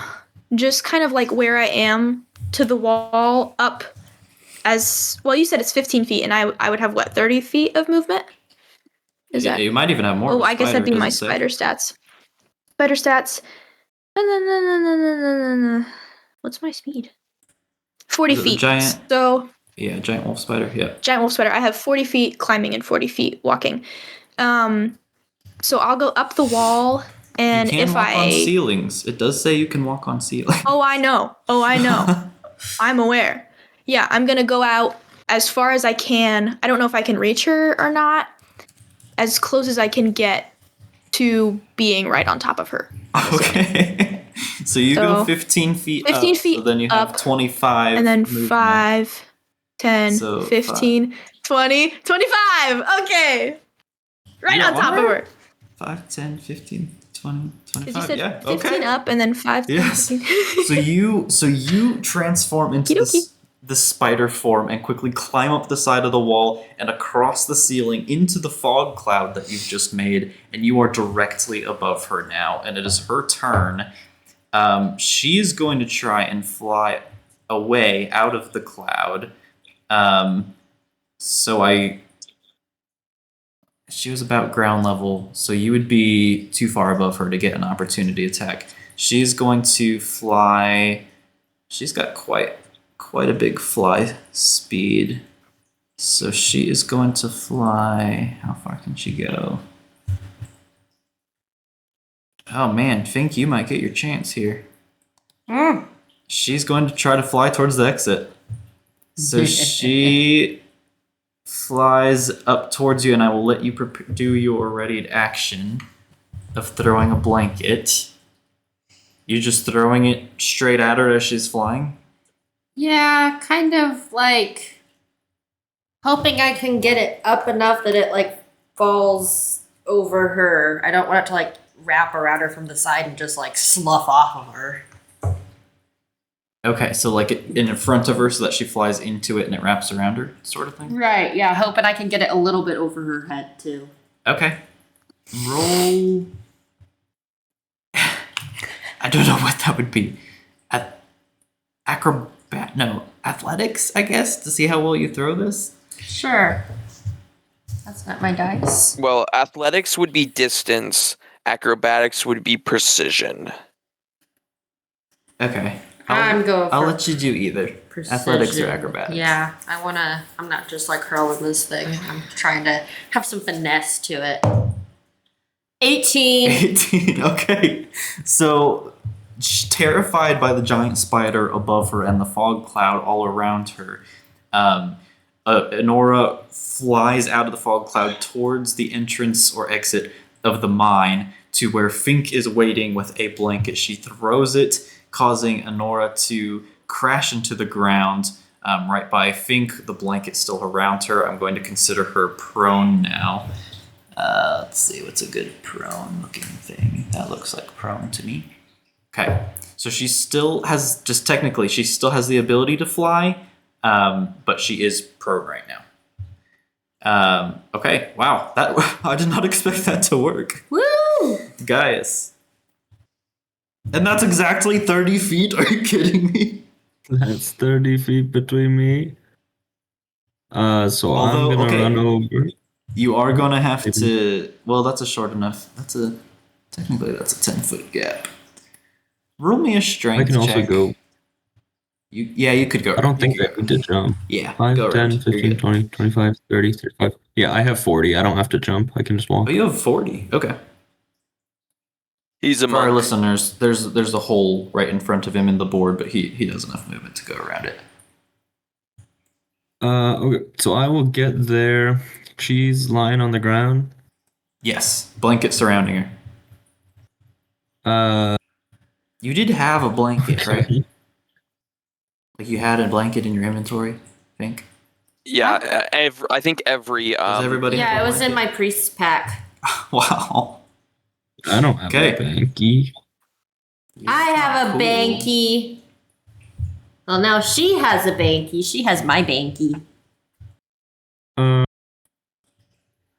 just kind of where I am to the wall up as well. You said it's 15 feet, and I would have what, 30 feet of movement? Is that? You might even have more. Oh, with I guess that'd be spider, my does it say? spider stats. Spider stats. What's my speed? 40 Is it the feet. giant? So Yeah, giant wolf spider. Yeah. Giant wolf spider. I have 40 feet climbing and 40 feet walking. So I'll go up the wall, and you can if walk on I ceilings. It does say you can walk on ceilings. oh I know I'm aware. Yeah, I'm gonna go out as far as I can. I don't know if I can reach her or not. As close as I can get to being right on top of her. Okay. So you go So, 15 feet 15 up, feet so then you have up, 25 And then movement. 5, 10, So, 15, 20, 25. Okay. Right Yeah, on top of alright. her. 5, 10, 15, 20, 'Cause you 25. said Yeah, 15 okay. up and then 5, 10, Yes. 15. So you transform into Okey-dokey. this spider form and quickly climb up the side of the wall and across the ceiling into the fog cloud that you've just made, and you are directly above her now. And it is her turn. She is going to try and fly away out of the cloud. She was about ground level, so you would be too far above her to get an opportunity attack. She's going to fly. She's got quite a big fly speed. So she is going to fly. How far can she go? Oh man, Fink, you might get your chance here. She's going to try to fly towards the exit. So she flies up towards you, and I will let you do your readied action of throwing a blanket. You're just throwing it straight at her as she's flying? Yeah, kind of like hoping I can get it up enough that it like falls over her. I don't want it to like wrap around her from the side and just like slough off of her. Okay, so like in front of her so that she flies into it and it wraps around her, sort of thing? Right, yeah, hoping I can get it a little bit over her head too. Okay. Roll. I don't know what that would be. Athletics, I guess, to see how well you throw this? Sure. That's not my dice. Well, athletics would be distance. Acrobatics would be precision. Okay. I'm going for I'll let you do either. Athletics or precision. acrobatics. Yeah, I'm not just like hurling this thing. I'm trying to have some finesse to it. 18. 18, okay. So, terrified by the giant spider above her and the fog cloud all around her, Enora flies out of the fog cloud towards the entrance or exit of the mine to where Fink is waiting with a blanket. She throws it, causing Enora to crash into the ground right by Fink. The blanket still around her. I'm going to consider her prone now. Let's see, what's a good prone looking thing? That looks like prone to me. Okay, so she still has, just technically, she still has the ability to fly, but she is prone right now. Okay, wow, that I did not expect that to work. Woo! Guys. And that's exactly 30 feet, are you kidding me? That's 30 feet between me. So Although, I'm gonna okay. run over. You are gonna have to, well, that's a short enough, technically that's a 10-foot gap. Roll me a strength I can also check. go. You could go. I don't think you I could need to jump. Yeah, 5, go 10, around. You're 15, good. 20, 25, 30, 35. Yeah, I have 40. I don't have to jump. I can just walk. Oh, you have 40. Okay. He's a For our monk. listeners, there's a hole right in front of him in the board, but he has enough movement to go around it. Okay, so I will get there. She's lying on the ground. Yes, blanket surrounding her. You did have a blanket, right? Like you had a blanket in your inventory, I think. Yeah, I think every Does everybody have Yeah, a it was in blanket? my priest's pack. Wow. I don't have Okay. a banky. I have a Cool. banky. Well, now she has a banky. She has my banky.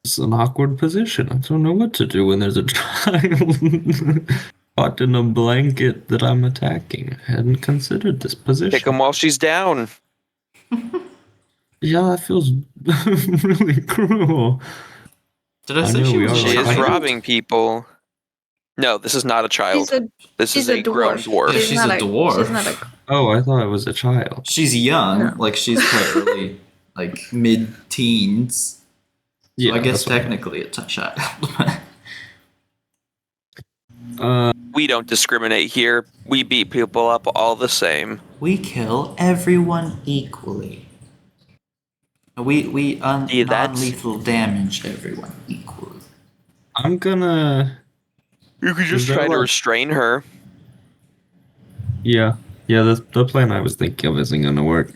It's an awkward position. I don't know what to do when there's a child caught in a blanket that I'm attacking. I hadn't considered this position. Kick him while she's down. Yeah, that feels really cruel. Did I I say know she we was are She like is I- robbing people. No, this is not a child. This she's is a grown dwarf. dwarf. Yeah, she's not a dwarf. She's not a. Oh, I thought it was a child. She's young, No. like she's quite early, like mid-teens. So I guess that's what- technically it's a child. We don't discriminate here. We beat people up all the same. We kill everyone equally. We Yeah, that's- non-lethal damage everyone equally. I'm gonna. You could just Is that try to like- restrain her. Yeah. The plan I was thinking of isn't gonna work.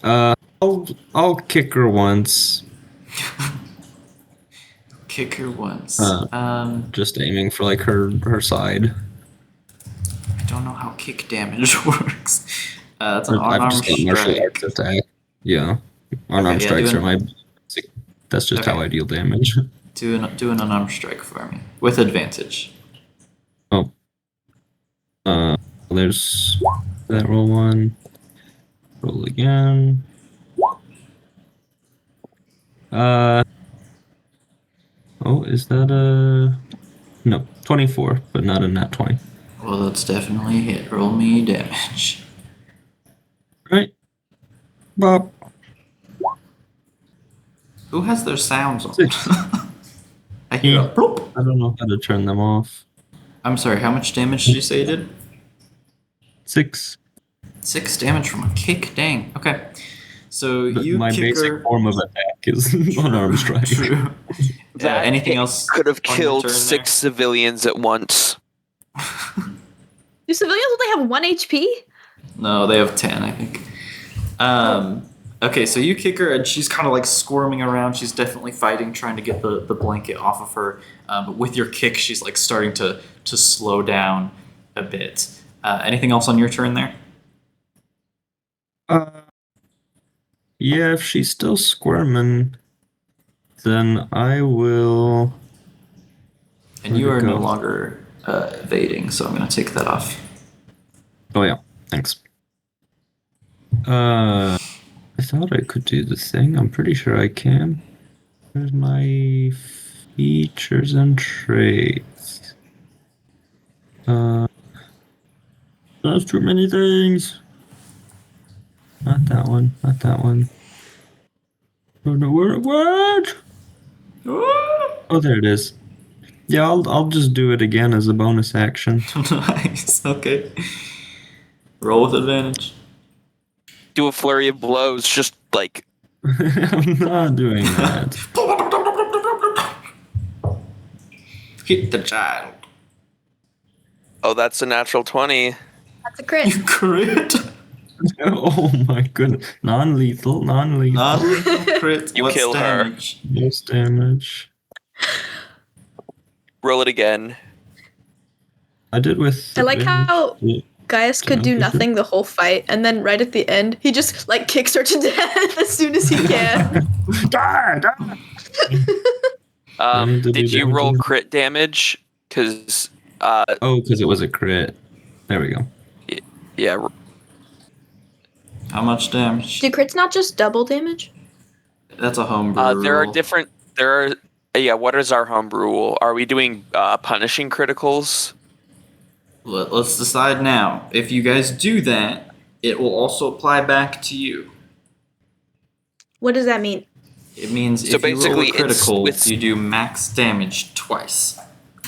I'll kick her once. Kick her once. Just aiming for like her side. I don't know how kick damage works. That's an I've unarmed just got martial strike. arts attack. Yeah. Unarmed yeah, strikes do are my. That's just Okay. how I deal damage. Do an unarmed strike for me with advantage. Oh. There's that roll one. Roll again. Oh, is that a no? 24, but not a nat 20. Well, that's definitely a hit. Roll me damage. Right. Bob. Who has their sounds on? 6. I hear a Me. plop. I don't know how to turn them off. I'm sorry, how much damage did you say you did? 6. 6 damage from a kick. Dang. Okay. So But you my kick basic her. form of attack is unarmed strike. True. Anything hit else? Could have on your killed turn 6 civilians at once. Do civilians only have 1 HP? No, they have 10, I think. Okay, so you kick her, and she's kind of like squirming around. She's definitely fighting, trying to get the blanket off of her. But with your kick, she's like starting to slow down a bit. Anything else on your turn there? Yeah, if she's still squirming, then I will. And you Where'd are it no go? longer evading, so I'm going to take that off. Oh yeah, thanks. I thought I could do the thing. I'm pretty sure I can. Where's my features and traits? That's too many things. Not that one. Not that one. Oh no, where? What? Oh, there it is. Yeah, I'll just do it again as a bonus action. Nice. Okay. Roll with advantage. Do a flurry of blows, just like I'm not doing that. Hit the child. oh, that's a natural 20. That's a crit. You crit. Oh my goodness. Non-lethal. Non-lethal crit. You What's kill her. damage? Most damage. Roll it again. I did with. I like how Yeah. Gaius could do Okay. nothing the whole fight, and then right at the end, he just like kicks her to death as soon as he can. Die, die. need to do Did you damage roll on it. crit damage? Because, Oh, because it was a crit. There we go. yeah, How much damage? Do crits not just double damage? That's a homebrew there are rule. different. Yeah, what is our homebrew rule? Are we doing punishing criticals? Let's decide now. If you guys do that, it will also apply back to you. What does that mean? It means So if you roll a basically it's critical, with- you do max damage twice.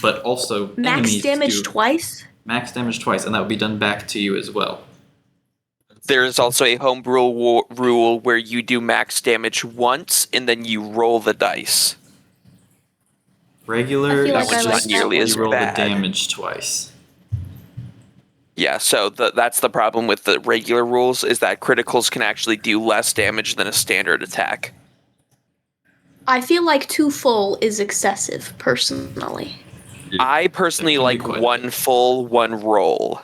But also Max enemies damage do twice? max damage twice, and that would be done back to you as well. There is also a homebrew rule where you do max damage once and then you roll the dice. Regular, I feel like is I like just that nearly you as roll bad. the damage twice. Yeah, so that's the problem with the regular rules is that criticals can actually do less damage than a standard attack. I feel like 2 full is excessive, personally. I personally It can be like quite one full, one roll.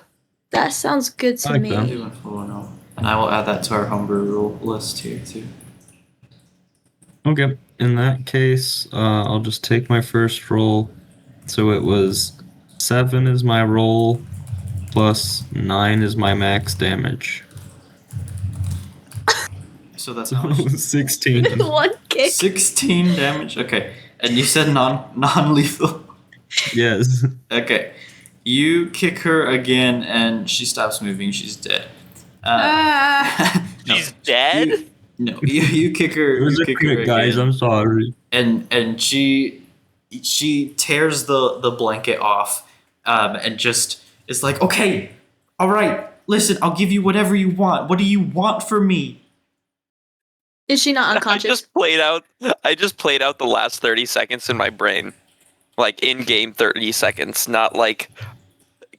That sounds good to I like me. that. Do it for now. And I will add that to our homebrew rule list here too. Okay. In that case, I'll just take my first roll. So it was 7 is my roll, plus 9 is my max damage. So that's how much? 16. 1 kick. 16 damage. Okay, and you said non-lethal. Yes. Okay, You kick her again, and she stops moving. She's dead. No, She's dead? You kick her. It was You a kick her crit, guys. again. I'm sorry. And she tears the blanket off, and just is like, okay, all right, listen, I'll give you whatever you want. What do you want from me? Is she not I unconscious? just played out the last 30 seconds in my brain. Like in-game 30 seconds, not like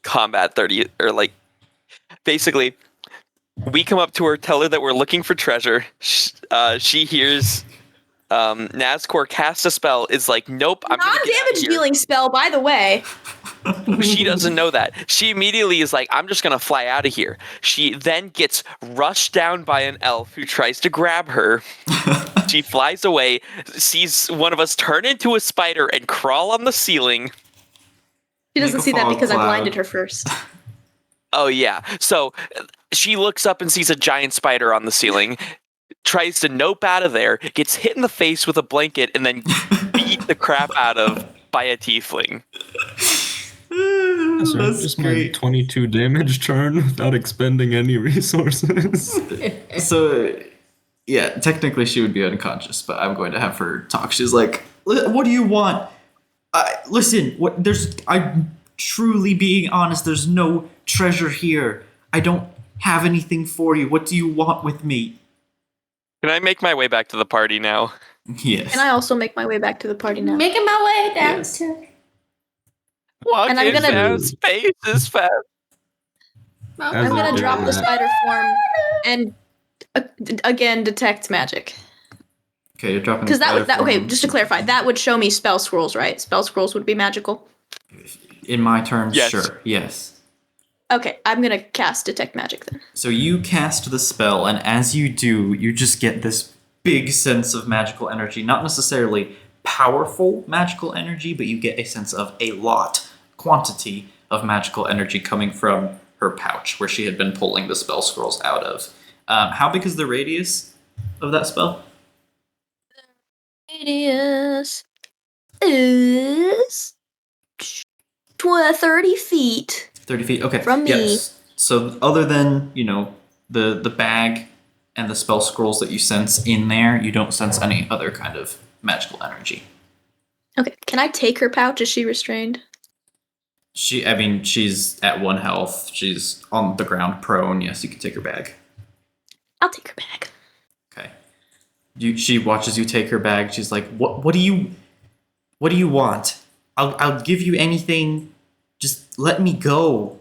combat 30 or like basically we come up to her, tell her that we're looking for treasure. She hears Nazcor cast a spell, is like, nope, I'm gonna get out of Non-damage here. dealing spell, by the way. She doesn't know that. She immediately is like, I'm just gonna fly out of here. She then gets rushed down by an elf who tries to grab her. She flies away, sees one of us turn into a spider and crawl on the ceiling. She doesn't Make a see that fog because I cloud. blinded her first. Oh yeah. So she looks up and sees a giant spider on the ceiling, tries to nope out of there, gets hit in the face with a blanket, and then beat the crap out of by a tiefling. Sorry, That's just great. my 22 damage turn without expending any resources. So, yeah, technically she would be unconscious, but I'm going to have her talk. She's like, "What do you want? Listen, I'm truly being honest. There's no treasure here. I don't have anything for you. What do you want with me?" Can I make my way back to the party now? Yes. Can I also make my way back to the party now? Making my way down Yes. to. Walk And I'm gonna- fast, space is fast. I'm gonna As drop you the do spider form and again detect magic. Okay, you're dropping. Because the that okay, form. just to clarify, that would show me spell scrolls, right? Spell scrolls would be magical. In my turn, Yes. sure, yes. Okay, I'm gonna cast detect magic then. So you cast the spell, and as you do, you just get this big sense of magical energy. Not necessarily powerful magical energy, but you get a sense of quantity of magical energy coming from her pouch, where she had been pulling the spell scrolls out of. How big is the radius of that spell? Radius is 30 feet. 30 feet. Okay. From me. Yes. So other than, the bag and the spell scrolls that you sense in there, you don't sense any other kind of magical energy. Okay, can I take her pouch? Is she restrained? She's at 1 health. She's on the ground prone. Yes, you can take her bag. I'll take her bag. Okay. She watches you take her bag. She's like, what do you want? I'll give you anything. Just let me go.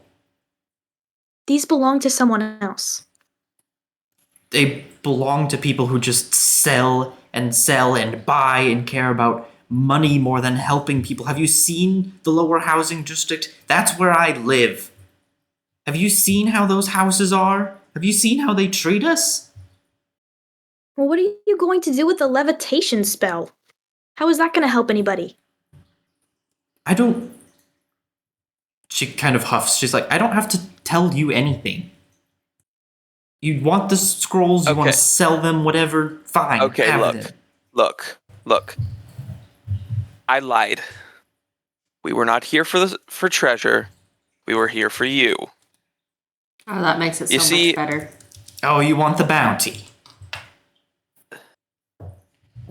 These belong to someone else. They belong to people who just sell and buy and care about money more than helping people. Have you seen the lower housing district? That's where I live. Have you seen how those houses are? Have you seen how they treat us? Well, what are you going to do with the levitation spell? How is that going to help anybody? I don't... She kind of huffs. She's like, I don't have to tell you anything. You want the scrolls, you want Okay. to sell them, whatever, fine. Okay, have them. look. I lied. We were not here for treasure. We were here for you. Oh, that makes it so You see- much better. Oh, you want the bounty.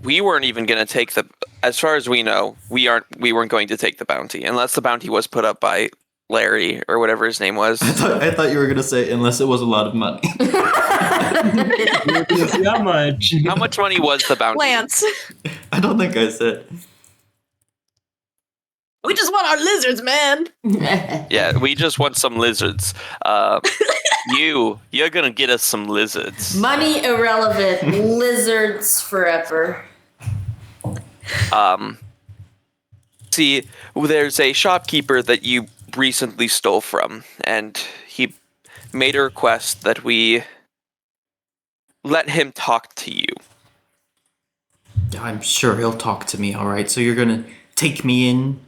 We weren't even going to take as far as we know, we weren't going to take the bounty unless the bounty was put up by Larry or whatever his name was. I thought you were going to say, unless it was a lot of money. How much? How much money was the bounty? Lance, I don't think I said. we just want our lizards, man. Yeah, we just want some lizards. You're gonna get us some lizards. Money irrelevant. Lizards forever. See, there's a shopkeeper that you recently stole from, and he made a request that we let him talk to you. I'm sure he'll talk to me, alright? So you're going to take me in,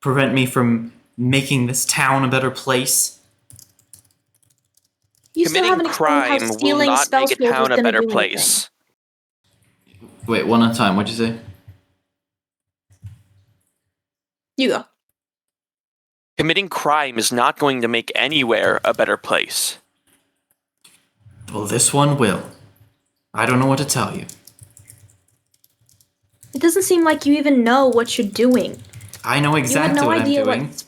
prevent me from making this town a better place? You still Committing haven't explained how crime will stealing not spell make a scrolls was town a gonna better do place. Wait, one at a time. What'd you say? You go. Committing crime is not going to make anywhere a better place. Well, this one will. I don't know what to tell you. It doesn't seem like you even know what you're doing. I know exactly no what idea I'm doing. what-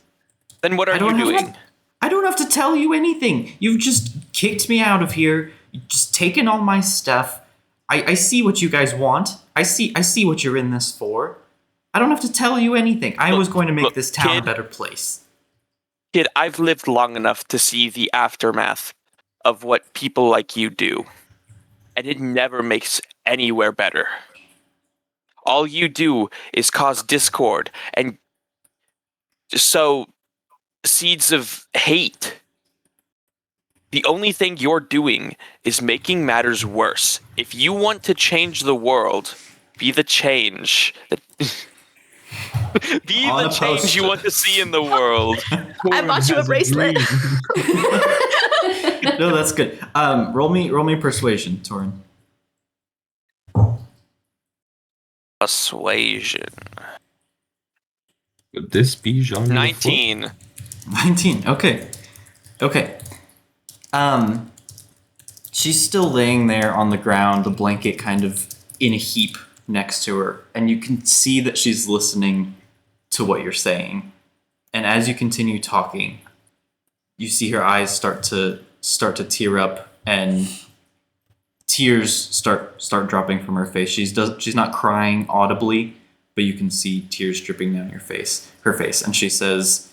Then what are you doing? I don't have to tell you anything. You've just kicked me out of here. You've just taken all my stuff. I see what you guys want. I see what you're in this for. I don't have to tell you anything. I was going to make this town a better place. Kid, I've lived long enough to see the aftermath of what people like you do. And it never makes anywhere better. All you do is cause discord and sow seeds of hate. The only thing you're doing is making matters worse. If you want to change the world, be the change that be On the a change poster. you want to see in the world. I bought you a bracelet. No, that's good. Roll me persuasion, Torin. Persuasion. Would this be genre? 19. 19. Okay. She's still laying there on the ground, the blanket kind of in a heap next to her, and you can see that she's listening to what you're saying. And as you continue talking, you see her eyes start to tear up, and tears start dropping from her face. She's not crying audibly, but you can see tears dripping down her face, and she says,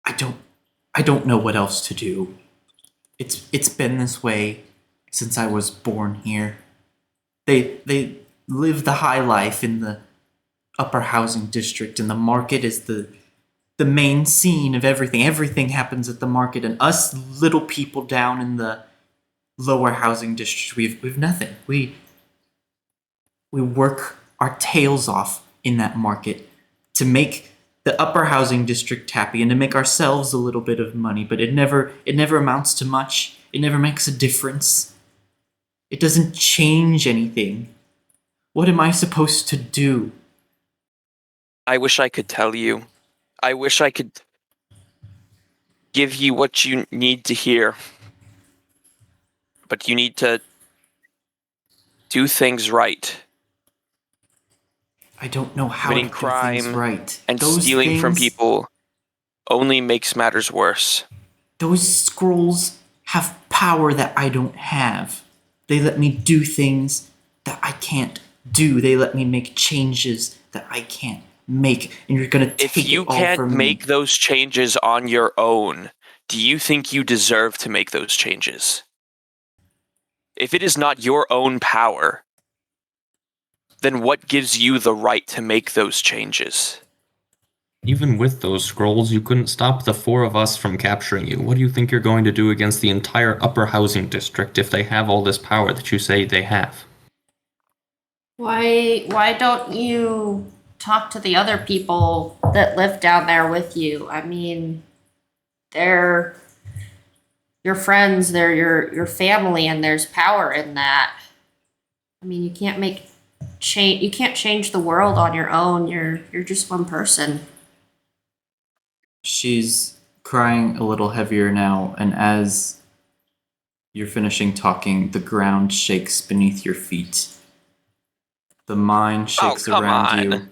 I don't know what else to do. It's been this way since I was born here. They live the high life in the upper housing district, and the market is the main scene of everything. Everything happens at the market, and us little people down in the lower housing district, we've nothing. We work our tails off in that market to make the upper housing district happy and to make ourselves a little bit of money, but it never amounts to much. It never makes a difference. It doesn't change anything. What am I supposed to do? I wish I could tell you. I wish I could give you what you need to hear. But you need to do things right. I don't know how Committing to do things crime right. And Those stealing from things- people only makes matters worse. Those scrolls have power that I don't have. They let me do things that I can't do. They let me make changes that I can't make. And you're gonna take If you it all can't from make me. those changes on your own, do you think you deserve to make those changes? If it is not your own power, then what gives you the right to make those changes? Even with those scrolls, you couldn't stop the four of us from capturing you. What do you think you're going to do against the entire upper housing district if they have all this power that you say they have? Why don't you talk to the other people that live down there with you? I mean, they're your friends, they're your family, and there's power in that. I mean, you can't change the world on your own. You're just one person. She's crying a little heavier now, and as you're finishing talking, the ground shakes beneath your feet. The mine shakes come around you. on.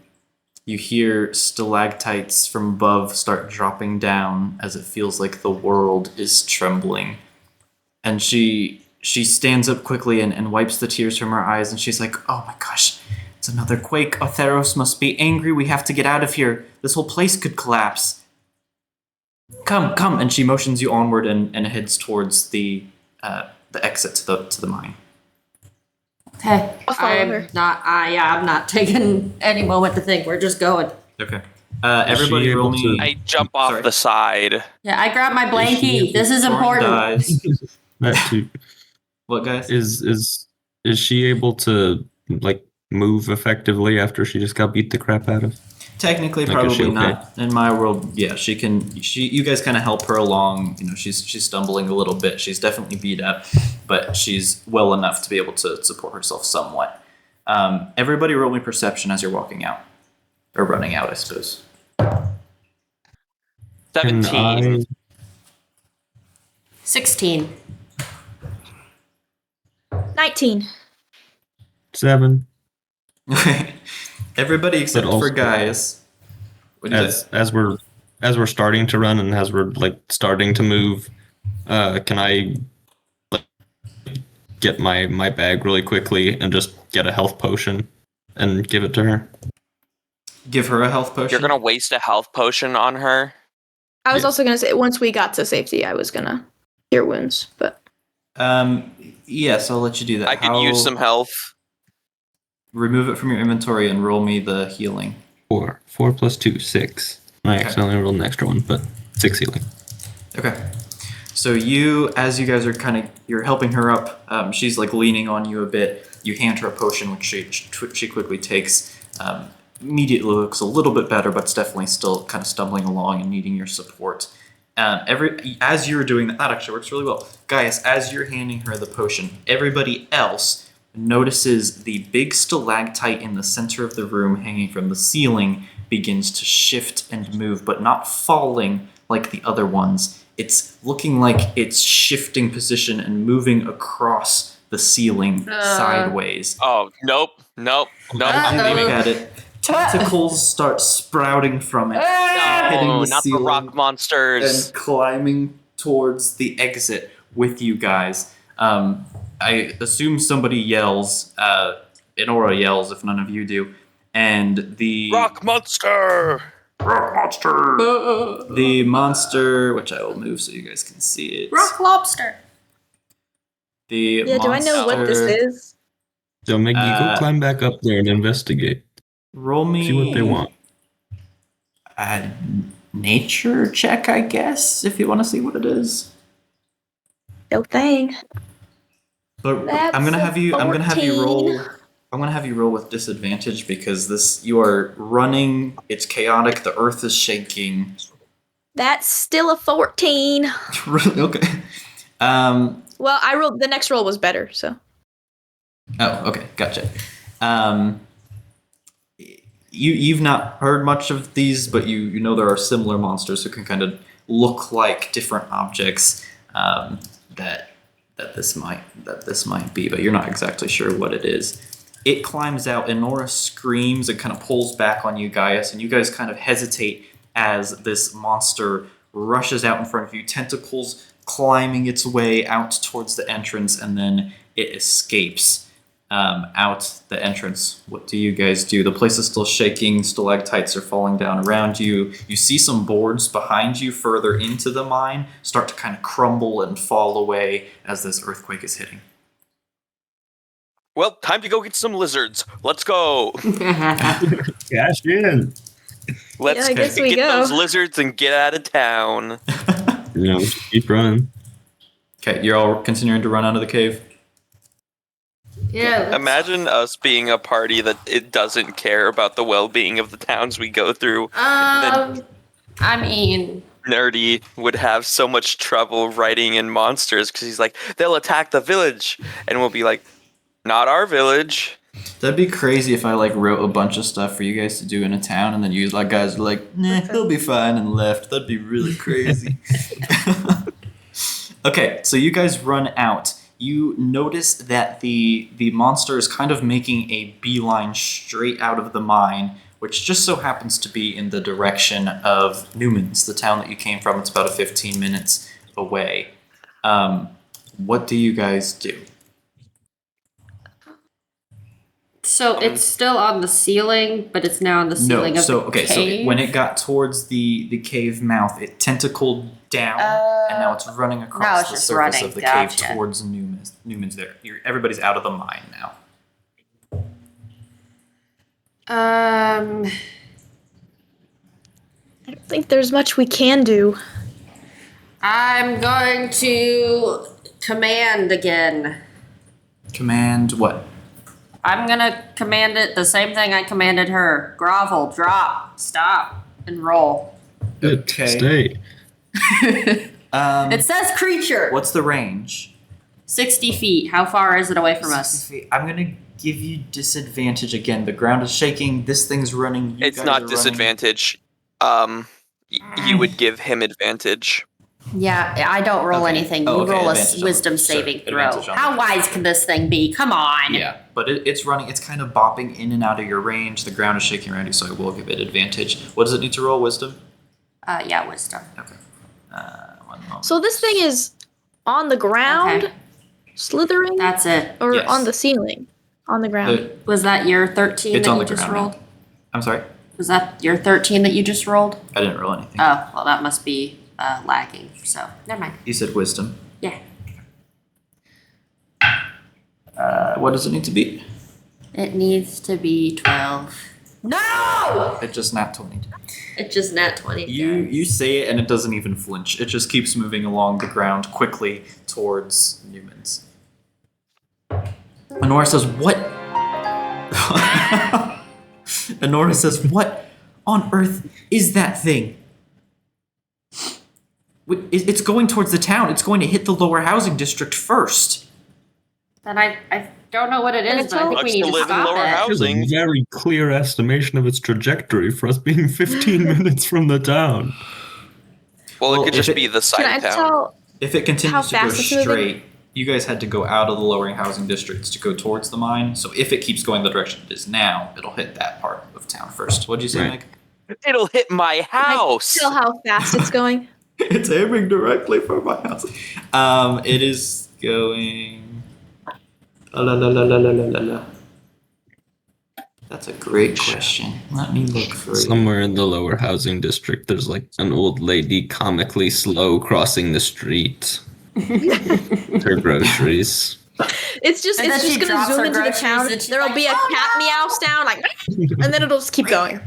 You hear stalactites from above start dropping down as it feels like the world is trembling. And she stands up quickly and wipes the tears from her eyes, and she's like, oh my gosh, it's another quake. Otheros must be angry. We have to get out of here. This whole place could collapse. Come, and she motions you onward and heads towards the exit to the mine. Okay, I'll follow her. I'm not taking any moment to think. We're just going. Okay. Everybody she roll able me. to- I jump off Sorry. the side. Yeah, I grabbed my Is she blankie. This is Thorn important. dies. That too. What, guys? Is she able to like move effectively after she just got beat the crap out of? Technically, Like, is she probably okay? not. In my world, yeah, she can. You guys kind of help her along. You know, she's stumbling a little bit. She's definitely beat up, but she's well enough to be able to support herself somewhat. Everybody, roll me perception as you're walking out or running out, I suppose. Can 17. 16. 19. 7. Everybody except also- for Gaius. What do you say? As we're starting to run and as we're like starting to move, can I like, get my bag really quickly and just get a health potion and give it to her? Give her a health potion. You're gonna waste a health potion on her. I was Yeah. also gonna say once we got to safety, I was gonna cure wounds, but Yes, I'll let you do that. I could use some health. Remove it from your inventory and roll me the healing. 4 plus 2, 6. I Okay. accidentally rolled an extra one, but 6 healing. Okay. So as you guys are you're helping her up. She's like leaning on you a bit. You hand her a potion, which she quickly takes. Immediately looks a little bit better, but it's definitely still kind of stumbling along and needing your support. As you're doing that actually works really well. Gaius, as you're handing her the potion, everybody else notices the big stalactite in the center of the room hanging from the ceiling begins to shift and move, but not falling like the other ones. It's looking like it's shifting position and moving across the ceiling sideways. Oh, nope. As you Uh-oh. look at it, tentacles start sprouting from it, hitting No, the not the ceiling rock monsters. and climbing towards the exit with you guys. I assume somebody yells, Inora yells if none of you do, and the Rock monster! rock monster, the monster, which I will move so you guys can see it. Rock lobster. The yeah, do I know what this monster- is? So Maggie, go Uh, climb back up there and investigate. Roll me. See what they want. A nature check, I guess, if you want to see what it is. No thing. But That's I'm gonna have you. I'm gonna have you 14. roll. I'm gonna have you roll with disadvantage because you are running. It's chaotic. The earth is shaking. That's still a 14. Really? Okay. Well, I rolled the next roll was better, so Oh, okay, gotcha. You've not heard much of these, but you know there are similar monsters who can kind of look like different objects that this might be, but you're not exactly sure what it is. It climbs out, and Nora screams and kind of pulls back on you, Gaius, and you guys kind of hesitate as this monster rushes out in front of you, tentacles climbing its way out towards the entrance, and then it escapes out the entrance. What do you guys do? The place is still shaking, stalactites are falling down around you. You see some boards behind you further into the mine start to kind of crumble and fall away as this earthquake is hitting. Well, time to go get some lizards. Let's go. Cash in. Let's Yeah, I guess we get go. those lizards and get out of town. You know, just keep running. Okay, you're all continuing to run out of the cave? Yeah. let's- Imagine us being a party that it doesn't care about the well-being of the towns we go through. I mean, Nerdy would have so much trouble writing in monsters because he's like, they'll attack the village, and we'll be like, not our village. That'd be crazy if I like wrote a bunch of stuff for you guys to do in a town and then you like guys were like, nah, he'll be fine and left. That'd be really crazy. Okay, so you guys run out. You notice that the monster is kind of making a beeline straight out of the mine, which just so happens to be in the direction of Newman's, the town that you came from. It's about 15 minutes away. What do you guys do? so it's still on the ceiling, but it's now on the ceiling of the cave. So when it got towards the cave mouth, it tentacled down, and now it's running now across it's the just surface running, of the gotcha. cave towards Newman's. Newman's there. Everybody's out of the mine now. I don't think there's much we can do. I'm going to command again. Command what? I'm gonna command it the same thing I commanded her. Grovel, drop, stop, and roll. Okay. Stay. It says creature. What's the range? 60 feet. How far is it away from us? 60 feet. I'm gonna give you disadvantage again. The ground is shaking. This thing's running. You It's guys not are running. disadvantage. you would give him advantage. Yeah, I don't roll Okay. anything. Oh, You okay, roll a advantage on wisdom the- sure, saving throw. advantage on How the- wise can this thing be? Come on. Yeah, but it's running. It's kind of bopping in and out of your range. The ground is shaking around you, so I will give it advantage. What does it need to roll? Wisdom. Yeah, wisdom. Okay. One moment. So this thing is on the ground, Okay. slithering, That's it. or Yes. on the ceiling? On the ground. Was that your 13 It's that on you the just ground now. rolled? I'm sorry. Was that your 13 that you just rolled? I didn't roll anything. Oh, well, that must be lagging. So, never mind. You said wisdom. Yeah. What does it need to be? It needs to be 12. No! It just nat 20. It just nat 20. You say it and it doesn't even flinch. It just keeps moving along the ground quickly towards Newman's. Honora says, "What?" Honora says, "What on earth is that thing?" It's going towards the town. It's going to hit the lower housing district first. Then I don't know what it is, but I think we Sucks need to to live in stop lower it. house. There's a very clear estimation of its trajectory for us being 15 minutes from the town. Well, Well, it could if just it- be the Can I side town. tell? If it continues to go fast it's moving? straight, you guys had to go out of the lower housing districts to go towards the mine. So if it keeps going the direction it is now, it'll hit that part of town first. What'd you say, Right. Meg? It'll hit my house. Tell how fast it's going. It's aiming directly for my house. It is going. La la la la la la la la. That's a great question. Let me look for it. Somewhere in the lower housing district, there's like an old lady comically slow crossing the street. Her groceries. It's just And then she gonna drops zoom her into the groceries town. and she's There'll like, be a "Oh, cat no!" meows down, like, and then it'll just keep going.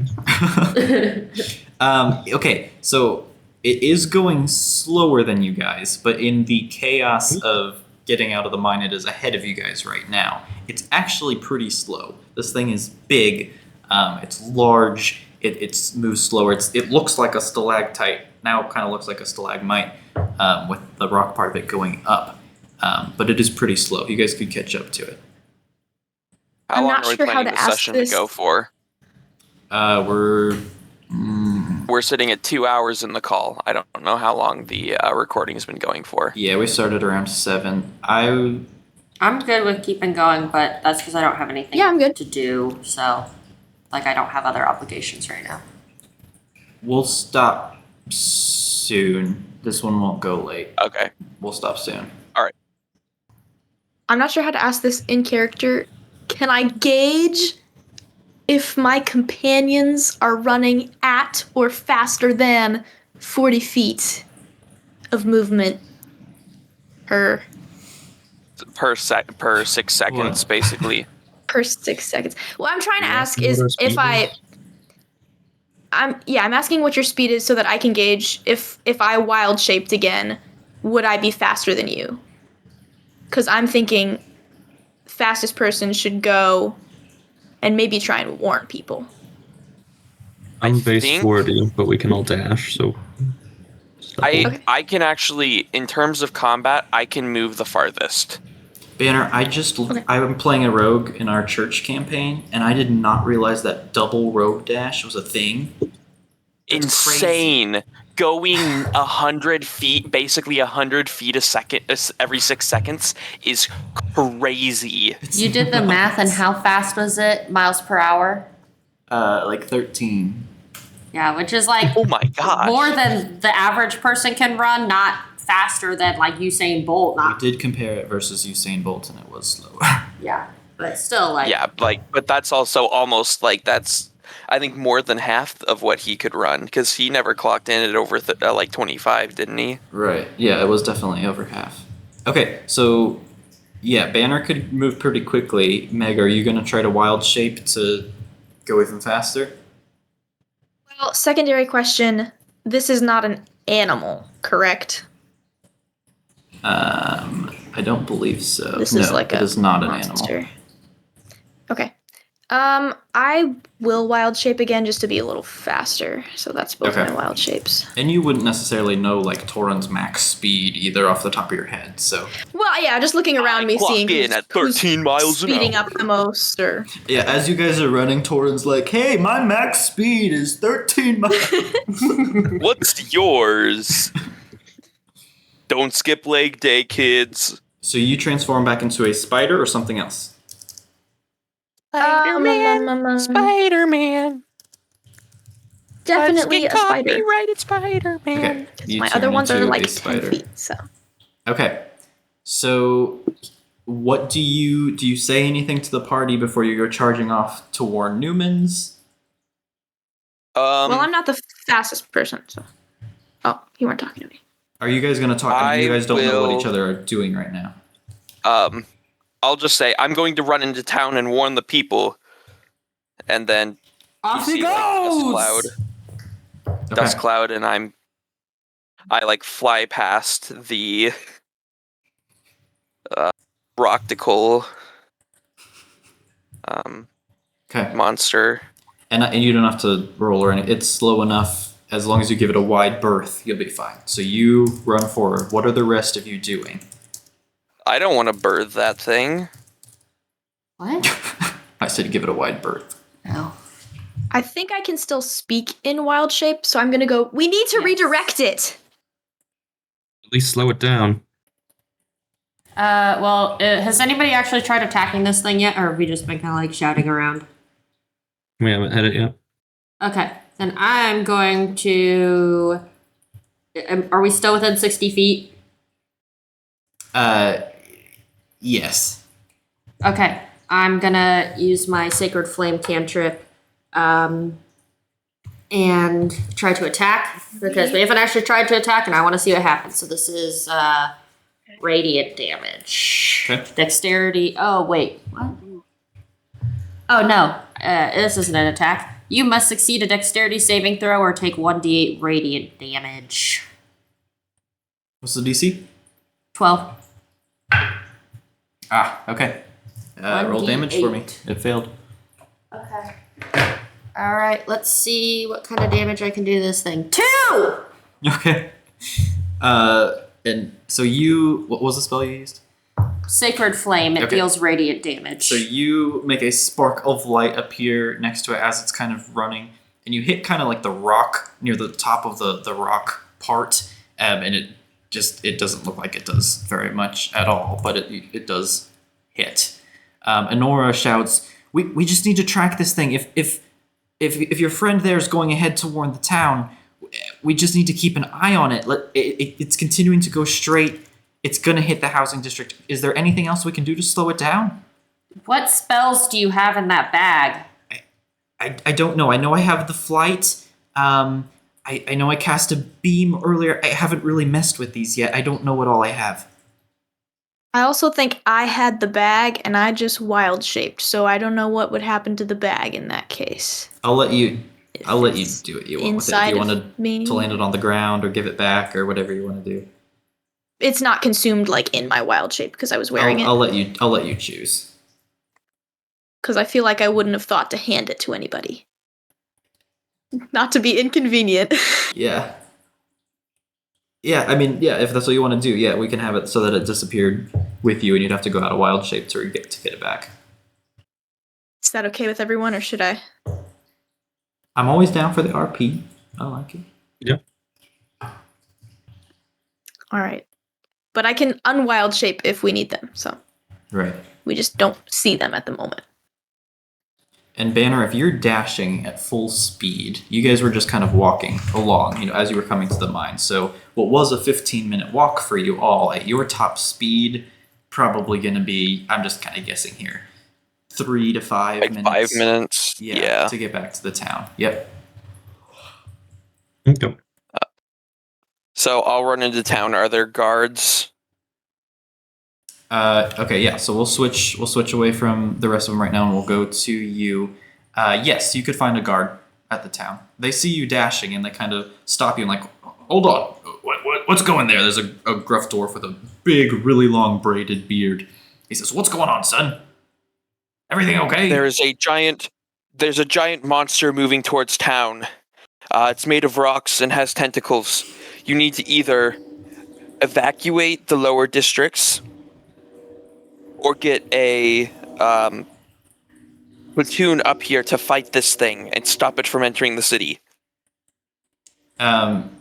Okay, so it is going slower than you guys, but in the chaos of getting out of the mine, it is ahead of you guys right now. It's actually pretty slow. This thing is big. It's large. It moves slower. It looks like a stalactite. Now it kind of looks like a stalagmite with the rock part of it going up. But it is pretty slow. You guys could catch up to it. How I'm long not are we sure how planning to the ask session this. to go for? We're sitting at 2 hours in the call. I don't know how long the recording has been going for. Yeah, we started around 7. I'm good with keeping going, but that's because I don't have anything Yeah, I'm good. to do. So, like, I don't have other obligations right now. We'll stop soon. This one won't go late. Okay. We'll stop soon. I'm not sure how to ask this in character. Can I gauge if my companions are running at or faster than 40 feet of movement per Per 6 seconds, What? basically. 6 seconds? What I'm trying to Yeah, ask what is our if speed I is? I'm asking what your speed is so that I can gauge if I wild shaped again, would I be faster than you? Cuz I'm thinking fastest person should go and maybe try and warn people. I'm base think- 40, but we can all dash, so. Okay. I can actually, in terms of combat, I can move the farthest. Banner, I'm playing a rogue in our church campaign, and I did not realize that double rogue dash was a thing. That's crazy. Insane. Going 100 feet, basically 100 feet a second, every 6 seconds, is crazy. It's You did the math, and nuts. how fast was it? Miles per hour? Like 13. Yeah, which is like Oh my gosh. more than the average person can run, not faster than like Usain Bolt. We Not did compare it versus Usain Bolt, and it was slower. yeah, but still like Yeah, but that's also almost that's I think more than half of what he could run because he never clocked in at over 25, didn't he? Right. Yeah, it was definitely over half. Okay, so yeah, Banner could move pretty quickly. Meg, are you gonna try to wild shape to go even faster? Well, secondary question, this is not an animal, correct? I don't believe so. This no, is like it a is not an monster. animal. Okay. I will wild shape again just to be a little faster. So that's both Okay. my wild shapes. And you wouldn't necessarily know like Torin's max speed either off the top of your head, so Well, yeah, just looking around me, clock seeing in at 13 miles an speeding hour. up the most, or yeah, as you guys are running, Torin's like, "Hey, my max speed is 13 miles." What's yours? Don't skip leg day, kids. So you transform back into a spider or something else? Spider-Man. Definitely a spider. Copyrighted Spider-Man. Okay. You My turn other ones are into like a 10 spider. feet, so. Okay. So what do you say anything to the party before you go charging off to warn Newmans? Well, I'm not the fastest person, so. Oh, you weren't talking to me. Are you guys gonna talk? I mean, you I guys don't know what will- each other are doing right now. I'll just say I'm going to run into town and warn the people, and then Off you he see, like, goes! dust cloud, and I like fly past the Roctical Okay. monster. And you don't have to roll or anything. It's slow enough. As long as you give it a wide berth, you'll be fine. So you run forward. What are the rest of you doing? I don't want to birth that thing. What? I said give it a wide berth. Oh. I think I can still speak in wild shape, so I'm gonna go, we need to redirect it! At least slow it down. Has anybody actually tried attacking this thing yet, or have we just been kind of like shouting around? We haven't had it yet. Okay, then I'm going to. Are we still within 60 feet? Yes. Okay, I'm gonna use my Sacred Flame cantrip, and try to attack because we haven't actually tried to attack, and I want to see what happens. So this is radiant damage. Okay. Dexterity. Oh wait, what? Oh no, this isn't an attack. You must succeed a dexterity saving throw or take 1d8 radiant damage. What's the DC? 12. Ah, okay. Roll damage for me. 1d8. It failed. Okay. All right, let's see what kind of damage I can do to this thing. 2! Okay. And so what was the spell you used? Sacred Flame. It Okay. deals radiant damage. So you make a spark of light appear next to it as it's kind of running, and you hit kind of like the rock near the top of the rock part, and it doesn't look like it does very much at all, but it does hit. Enora shouts, "We just need to track this thing. If your friend there is going ahead to warn the town, we just need to keep an eye on it. It's continuing to go straight. It's gonna hit the housing district. Is there anything else we can do to slow it down?" What spells do you have in that bag? I don't know. I know I have the flight. I know I cast a beam earlier. I haven't really messed with these yet. I don't know what all I have. I also think I had the bag and I just wild shaped, so I don't know what would happen to the bag in that case. I'll let you If do what it's you want with it. If inside you of want me. to land it on the ground or give it back or whatever you want to do. It's not consumed like in my wild shape because I was wearing I'll it. let you choose. Because I feel like I wouldn't have thought to hand it to anybody. Not to be inconvenient. Yeah. Yeah, I mean, yeah, if that's what you want to do, yeah, we can have it so that it disappeared with you and you'd have to go out of wild shape to get it back. Is that okay with everyone, or should I? I'm always down for the RP. I like it. Yep. All right. But I can unwild shape if we need them, so Right. we just don't see them at the moment. And Banner, if you're dashing at full speed, you guys were just kind of walking along, as you were coming to the mine. So what was a 15-minute walk for you all at your top speed, probably going to be, I'm just kind of guessing here, 3 to 5 Like minutes. 5 minutes. Yeah. To get back to the town. Yep. Okay. So I'll run into town. Are there guards? Okay, yeah. So we'll switch away from the rest of them right now, and we'll go to you. Yes, you could find a guard at the town. They see you dashing, and they kind of stop you and like, hold on, what's going there? There's a gruff dwarf with a big, really long braided beard. He says, "What's going on, son?" Everything okay? There's a giant monster moving towards town. It's made of rocks and has tentacles. You need to either evacuate the lower districts or get a platoon up here to fight this thing and stop it from entering the city.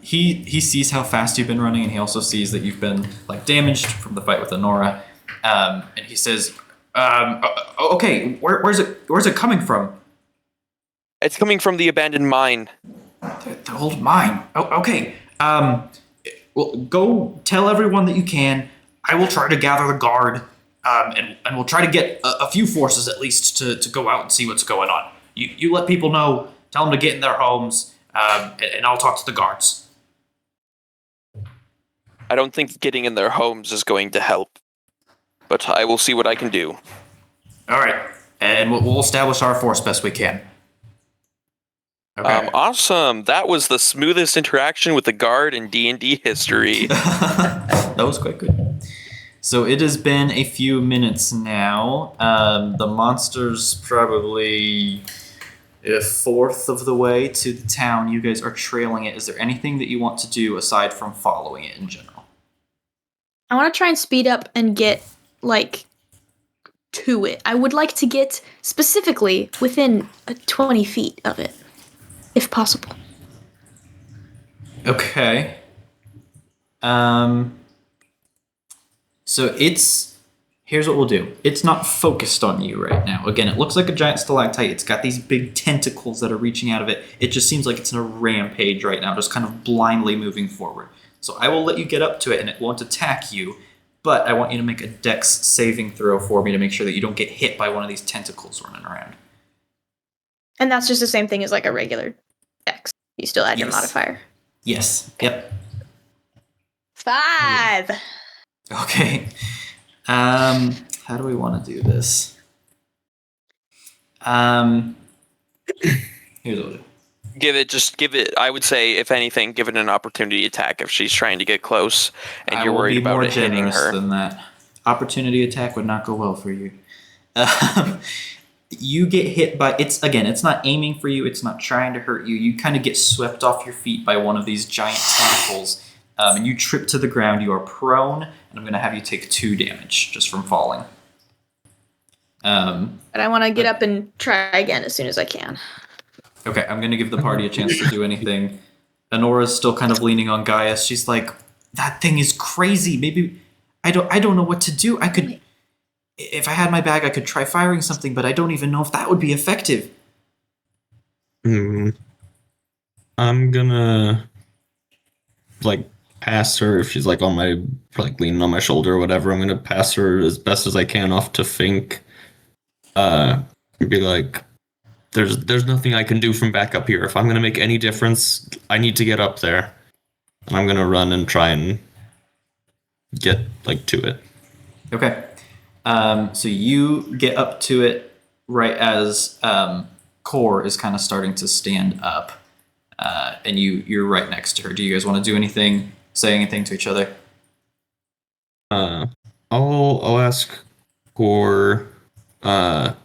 He sees how fast you've been running, and he also sees that you've been like damaged from the fight with Honora. And he says, "Okay, where's it coming from?" It's coming from the abandoned mine. The old mine. Oh, okay. Well, go tell everyone that you can. I will try to gather the guard, and we'll try to get a few forces at least to go out and see what's going on. You let people know. Tell them to get in their homes, and I'll talk to the guards. I don't think getting in their homes is going to help, but I will see what I can do. All right, and we'll establish our force best we can. Okay. Awesome. That was the smoothest interaction with the guard in D&D history. That was quite good. So it has been a few minutes now. The monster's probably a fourth of the way to the town. You guys are trailing it. Is there anything that you want to do aside from following it in general? I want to try and speed up and get, like, to it. I would like to get specifically within 20 feet of it, if possible. Okay. So here's what we'll do. It's not focused on you right now. Again, it looks like a giant stalactite. It's got these big tentacles that are reaching out of it. It just seems like it's in a rampage right now, just kind of blindly moving forward. So I will let you get up to it, and it won't attack you, but I want you to make a dex saving throw for me to make sure that you don't get hit by one of these tentacles running around. And that's just the same thing as, like, a regular dex. You still add your Yes. modifier. Yes. Yep. 5! Okay. How do we want to do this? Here's what we'll do. Give it, I would say, if anything, give it an opportunity attack if she's trying to get close and you're worried about it hitting her. Than that. Opportunity attack would not go well for you. You get hit by it's not aiming for you. It's not trying to hurt you. You kind of get swept off your feet by one of these giant tentacles, and you trip to the ground. You are prone, and I'm going to have you take 2 damage just from falling. But I want to get up and try again as soon as I can. Okay, I'm going to give the party a chance to do anything. Honora's still kind of leaning on Gaius. She's like, that thing is crazy. Maybe I don't know what to do. I could, if I had my bag, I could try firing something, but I don't even know if that would be effective. I'm gonna like pass her if she's like on my like leaning on my shoulder or whatever. I'm gonna pass her as best as I can off to Fink. Be like, there's nothing I can do from back up here. If I'm gonna make any difference, I need to get up there. And I'm gonna run and try and get like to it. Okay. So you get up to it right as Core is kind of starting to stand up, and you're right next to her. Do you guys want to do anything? Say anything to each other? I'll ask for the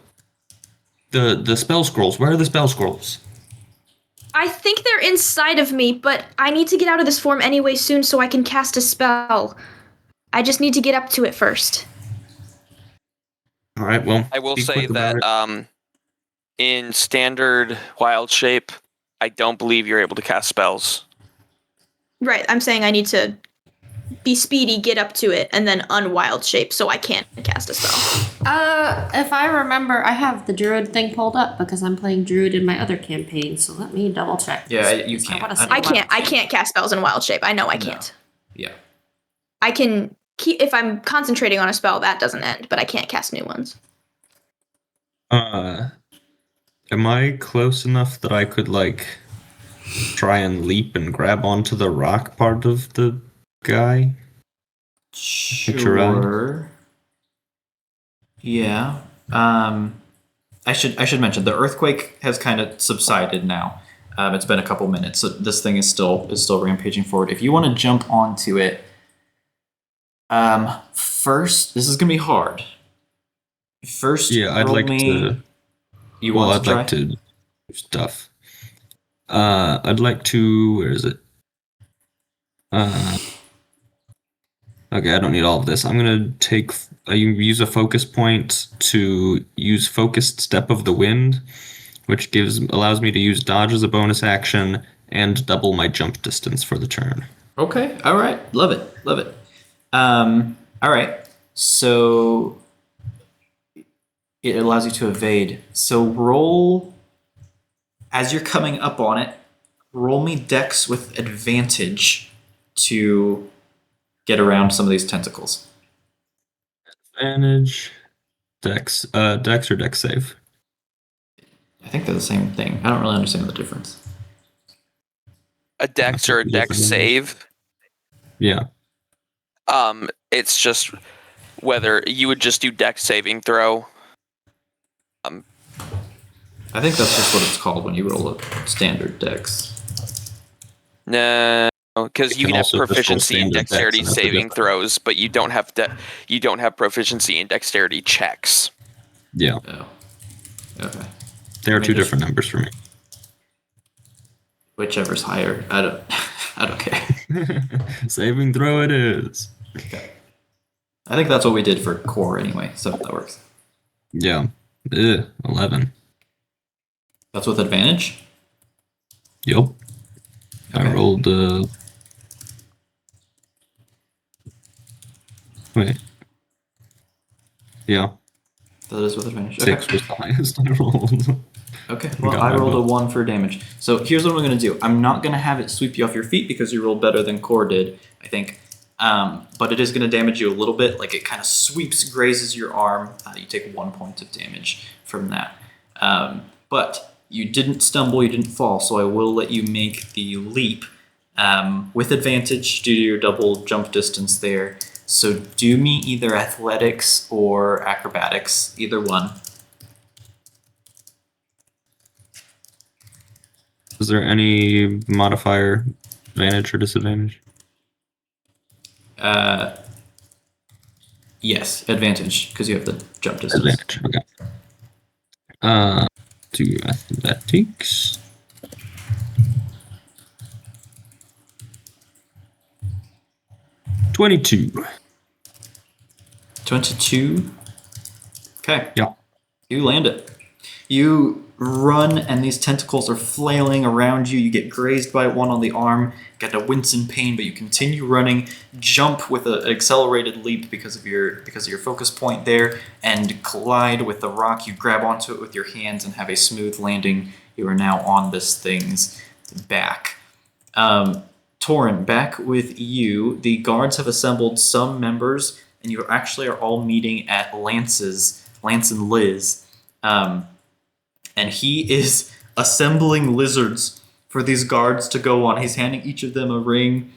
spell scrolls. Where are the spell scrolls? I think they're inside of me, but I need to get out of this form anyway soon so I can cast a spell. I just need to get up to it first. All right, well, I will be say quick about that it. in standard wild shape, I don't believe you're able to cast spells. Right, I'm saying I need to be speedy, get up to it, and then unwild shape so I can't cast a spell. If I remember, I have the druid thing pulled up because I'm playing druid in my other campaign. So let me double check. Yeah, this, you because can't. wanna say I can't. I wild can't cast spells in wild shape. I know I can't. Yeah. I can keep if I'm concentrating on a spell that doesn't end, but I can't cast new ones. Am I close enough that I could like try and leap and grab onto the rock part of the guy? Picture around. Sure. Yeah. I should mention the earthquake has kind of subsided now. It's been a couple minutes, so this thing is still rampaging forward. If you want to jump onto it, first this is gonna be hard. First, Yeah, I'd roll like me. to. You Well, want I'd to try? like to do stuff. I'd like to. Where is it? Okay, I don't need all of this. I'm gonna take. Use a focus point to use focused step of the wind, which allows me to use dodge as a bonus action and double my jump distance for the turn. Okay. All right. Love it. Love it. All right. So it allows you to evade. So roll as you're coming up on it. Roll me Dex with advantage to get around some of these tentacles. Advantage. Dex. Dex or Dex save. I think they're the same thing. I don't really understand the difference. A dex or a dex save. Yeah. It's just whether you would just do dex saving throw. I think that's just what it's called when you roll a standard Dex. No, because you can can have also just roll proficiency in standard dex, dexterity and that's the saving difference. throws, but you don't have proficiency in dexterity checks. Yeah. Oh. Okay. There are Let me two just- different numbers for me. Whichever's higher. I don't care. Saving throw it is. Okay. I think that's what we did for core anyway, so that works. Yeah. 11. That's with advantage? Yup. Okay. I rolled wait. Yeah. That is with advantage. 6 Okay. was the highest I rolled. Okay. Well, Got I my rolled a vote. 1 for damage. So here's what I'm going to do. I'm not going to have it sweep you off your feet because you rolled better than core did, I think. But it is going to damage you a little bit. Like it kind of sweeps, grazes your arm. You take 1 point of damage from that. But you didn't stumble, you didn't fall, so I will let you make the leap with advantage due to your double jump distance there. So do me either athletics or acrobatics, either one. Is there any modifier, advantage or disadvantage? Yes, advantage, because you have the jump distance. Advantage. Okay. Do athletics. 22. 22. Okay. Yeah. You land it. You run, and these tentacles are flailing around you. You get grazed by one on the arm, get a wince in pain, but you continue running. Jump with an accelerated leap because of your focus point there, and collide with the rock. You grab onto it with your hands and have a smooth landing. You are now on this thing's back. Torin, back with you. The guards have assembled some members, and you actually are all meeting at Lance and Liz. And he is assembling lizards for these guards to go on. He's handing each of them a ring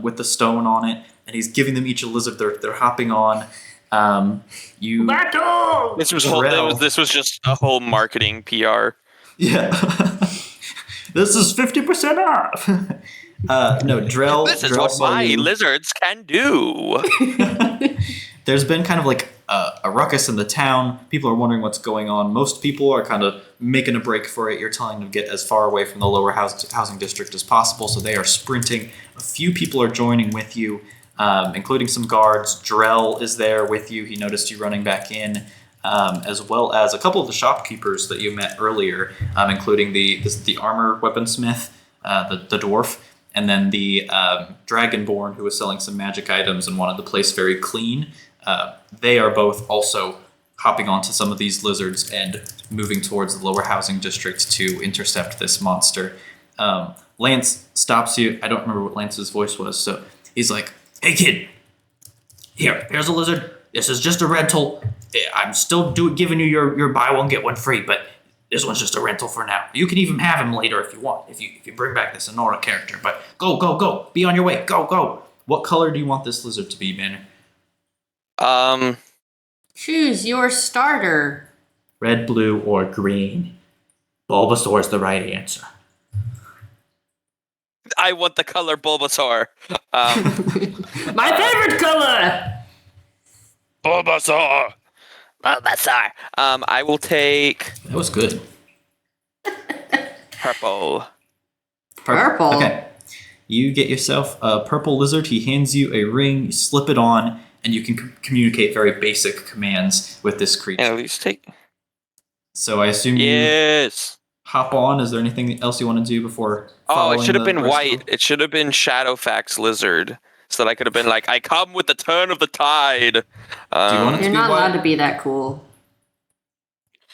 with the stone on it, and he's giving them each a lizard. They're hopping on. Battle! This was Drell. this was just a whole marketing PR. Yeah. This is 50% off. No, Drell. This is Drell what saw my you. lizards can do. There's been kind of like a ruckus in the town. People are wondering what's going on. Most people are kind of making a break for it. You're telling them to get as far away from the lower housing district as possible, so they are sprinting. A few people are joining with you, including some guards. Drell is there with you. He noticed you running back in, as well as a couple of the shopkeepers that you met earlier, including the armor weaponsmith, the dwarf, and then the dragonborn who was selling some magic items and wanted the place very clean. They are both also hopping onto some of these lizards and moving towards the lower housing district to intercept this monster. Lance stops you. I don't remember what Lance's voice was, so he's like, "Hey kid, here's a lizard. This is just a rental. I'm still giving you your buy one get one free, but this one's just a rental for now. You can even have him later if you want, if you bring back this Honora character. But go, be on your way, go. What color do you want this lizard to be, Banner? Choose your starter. Red, blue, or green? Bulbasaur is the right answer. I want the color Bulbasaur. My favorite color! Bulbasaur. Bulbasaur. I will take That was good. purple. Purple? Okay. You get yourself a purple lizard. He hands you a ring. You slip it on, and you can communicate very basic commands with this creature. And at least take. So I assume you Yes. hop on. Is there anything else you want to do before? Oh, following it should have the been rest of white. them? It should have been Shadowfax Lizard. So that I could have been like, I come with the turn of the tide. Do you want it to You're be not white? allowed to be that cool.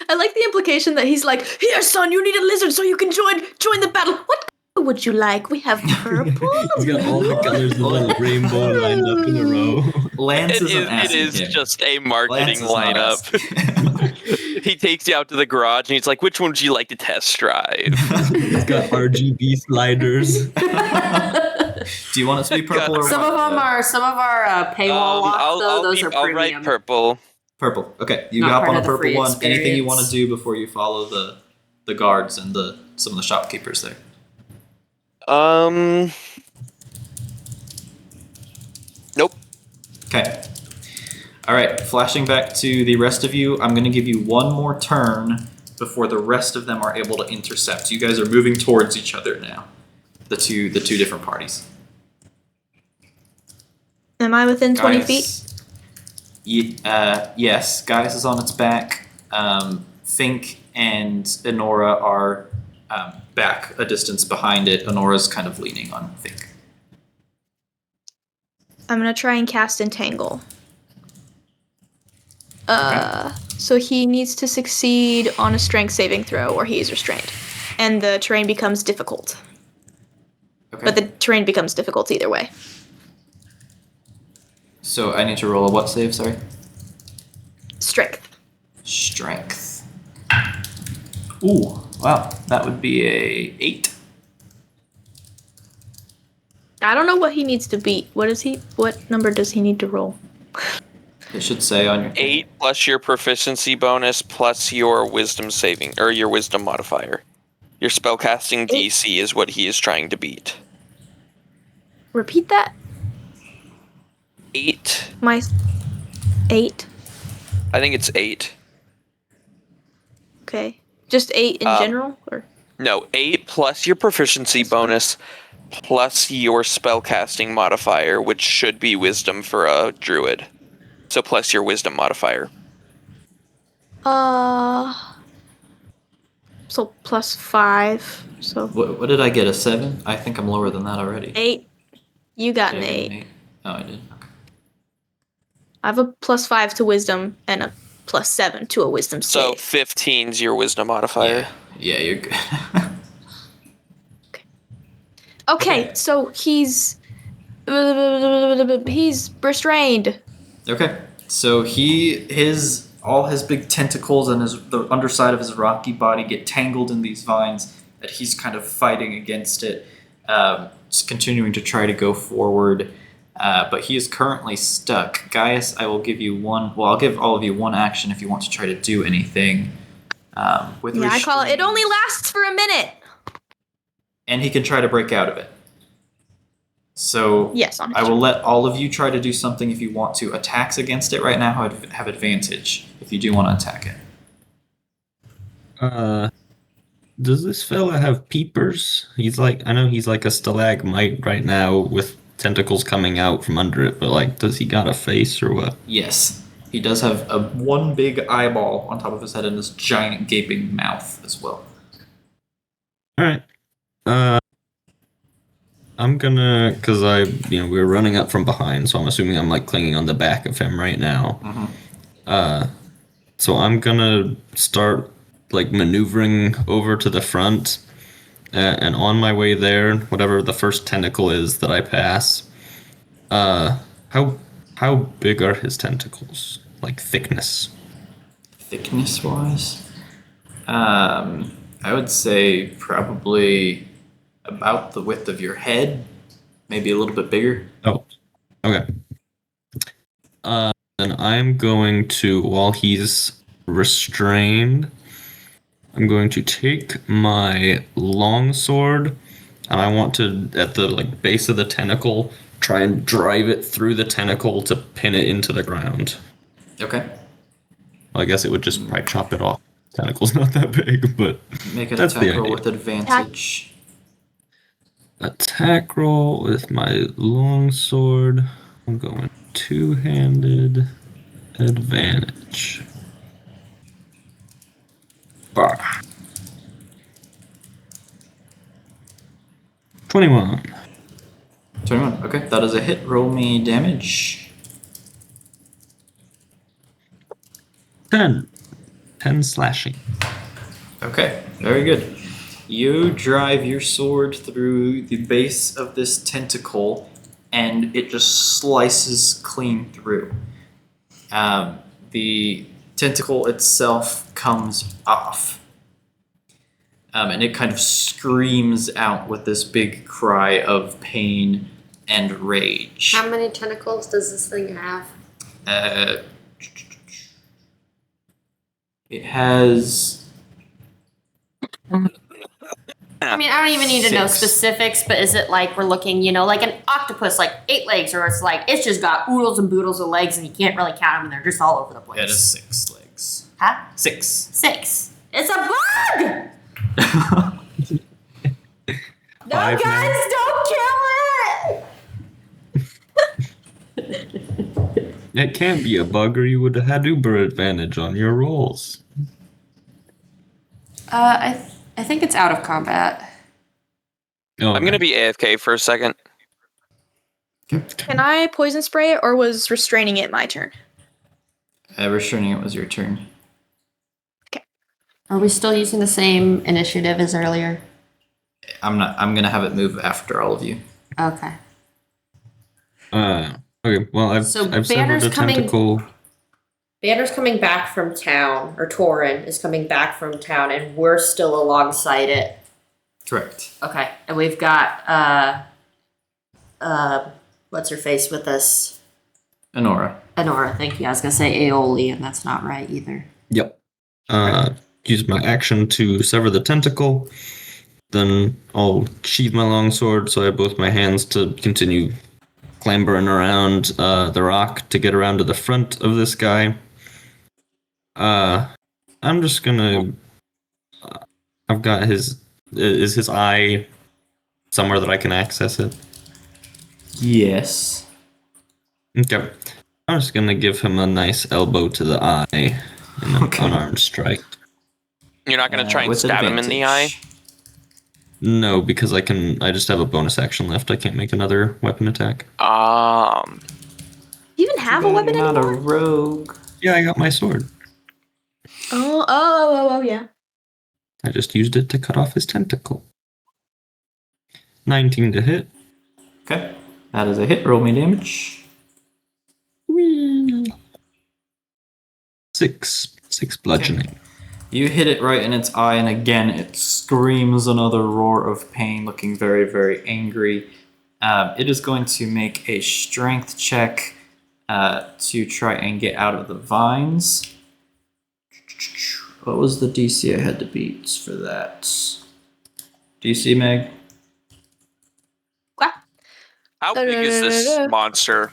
I like the implication that he's like, here, son, you need a lizard so you can join the battle. What color would you like? We have purple. He's got all the colors of the rainbow lined up in a row. Lance It isn't is, it asking is him. just a Lance marketing is not asking. lineup. He takes you out to the garage and he's like, which one would you like to test drive? He's got RGB sliders. Do you want it to be purple or Some white? of them are paywall locked though. Those are I'll premium. write purple. Purple. Okay, you Not hop part on a of the purple free one. Anything you want to experience. do before you follow the guards and some of the shopkeepers there? Nope. Okay. All right. Flashing back to the rest of you, I'm going to give you one more turn before the rest of them are able to intercept. You guys are moving towards each other now. The two different parties. Am I within 20 Gaius- feet? Yes, Gaius is on its back. Fink and Enora are back a distance behind it. Enora's kind of leaning on Fink. I'm gonna try and cast Entangle. So he needs to succeed on a strength saving throw or he is restrained. And the terrain becomes difficult. Okay. But the terrain becomes difficult either way. So I need to roll a what save, sorry? Strength. Strength. Ooh, wow. That would be a 8. I don't know what he needs to beat. What number does he need to roll? It should say on your 8 plus your proficiency bonus plus your wisdom saving, or your wisdom modifier. Your spellcasting DC is what he is trying to beat. Repeat that? 8. My 8. I think it's 8. Okay. Just 8 in general? Or No, 8 plus your proficiency bonus plus your spellcasting modifier, which should be wisdom for a druid. So plus your wisdom modifier. So plus 5. So What did I get? A 7? I think I'm lower than that already. 8. You got Did an I get 8. Oh, I did. Okay. I have a plus 5 to wisdom and a plus 7 to a wisdom So save. 15's your wisdom modifier. Yeah, you're good. Okay, Okay. so he's restrained. Okay. So all his big tentacles and the underside of his rocky body get tangled in these vines that he's kind of fighting against it, just continuing to try to go forward. But he is currently stuck. Gaius, I will give you I'll give all of you one action if you want to try to do anything. With Yeah, I call it. It restraint. only lasts for a minute. And he can try to break out of it. So Yes, on his I will turn. let all of you try to do something if you want to. Attacks against it right now have advantage if you do want to attack it. Does this fella have peepers? I know he's like a stalagmite right now with tentacles coming out from under it, but like, does he got a face or what? Yes, he does have one big eyeball on top of his head and this giant gaping mouth as well. All right. I'm gonna, cause we're running up from behind, so I'm assuming I'm like clinging on the back of him right now. Mhm. So I'm gonna start like maneuvering over to the front, and on my way there, whatever the first tentacle is that I pass, how big are his tentacles? Like thickness? Thickness wise, I would say probably about the width of your head, maybe a little bit bigger. Oh, okay. Then I'm going to, while he's restrained, I'm going to take my longsword, and I want to, at the like base of the tentacle, try and drive it through the tentacle to pin it into the ground. Okay. I guess it would just probably chop it off. Tentacle's not that big, but Make an That's the attack roll idea. with advantage. attack roll with my longsword. I'm going two-handed advantage. Bah. 21. 21. Okay, that is a hit. Roll me damage. 10. 10 slashing. Okay, very good. You drive your sword through the base of this tentacle, and it just slices clean through. The tentacle itself comes off. And it kind of screams out with this big cry of pain and rage. How many tentacles does this thing have? It has. I mean, I don't even need to know 6. specifics, but is it like we're looking, like an octopus, like 8 legs, or it's like it's just got oodles and boodles of legs and you can't really count them and they're just all over the place? It has 6 legs. Huh? 6. 6. It's a bug! No, 5 now. guys, don't kill it! It can't be a bug, or you would have had uber advantage on your rolls. I think it's out of combat. Oh, I'm gonna be AFK for a second. Can I poison spray it, or was restraining it my turn? Restraining it was your turn. Are we still using the same initiative as earlier? I'm not. I'm gonna have it move after all of you. Okay. Okay. Well, I've So I've severed Banner's the coming- tentacle. Banner's coming back from town, or Torin is coming back from town, and we're still alongside it. Correct. Okay, and we've got what's her face with us? Honora. Honora. Thank you. I was gonna say Aeoli, and that's not right either. Yep. Use my action to sever the tentacle. Then I'll sheathe my longsword so I have both my hands to continue clambering around the rock to get around to the front of this guy. I'm just gonna. I've got his. Is his eye somewhere that I can access it? Yes. Okay. I'm just gonna give him a nice elbow to the eye in an Okay. unarmed strike. You're not gonna try and With stab him in the eye? advantage. No, because I just have a bonus action left. I can't make another weapon attack. Do you even have a weapon Not anymore? a rogue. Yeah, I got my sword. Oh, yeah. I just used it to cut off his tentacle. 19 to hit. Okay. That is a hit. Roll me damage. Whee. 6 bludgeoning. You hit it right in its eye, and again it screams another roar of pain, looking very, very angry. It is going to make a strength check to try and get out of the vines. What was the DC I had to beat for that? DC, Meg? How big is this monster?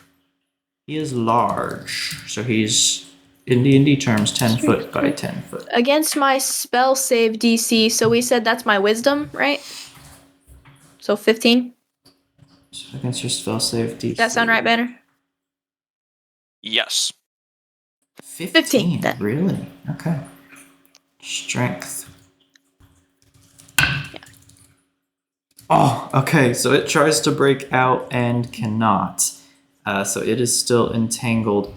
He is large, so he's, in D&D terms, 10 foot by 10 foot. Against my spell save DC, so we said that's my wisdom, right? So 15. So against your spell save DC. Does that sound right, Banner? Yes. 15, then. really? Okay. Strength. Oh, okay. So it tries to break out and cannot. So it is still entangled.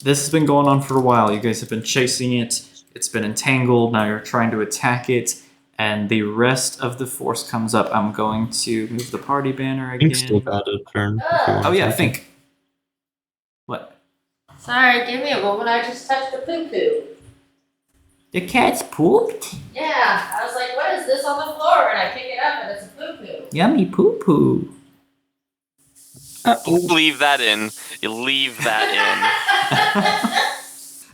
This has been going on for a while. You guys have been chasing it. It's been entangled. Now you're trying to attack it. And the rest of the force comes up. I'm going to move the party banner again. Think still got a turn. if you want Oh, to yeah, take it. think. What? Sorry, give me a moment. I just touched the poo-poo. The cat's pooped? Yeah, I was like, what is this on the floor? And I pick it up and it's a poo-poo. Yummy poo-poo. Leave that in. You leave that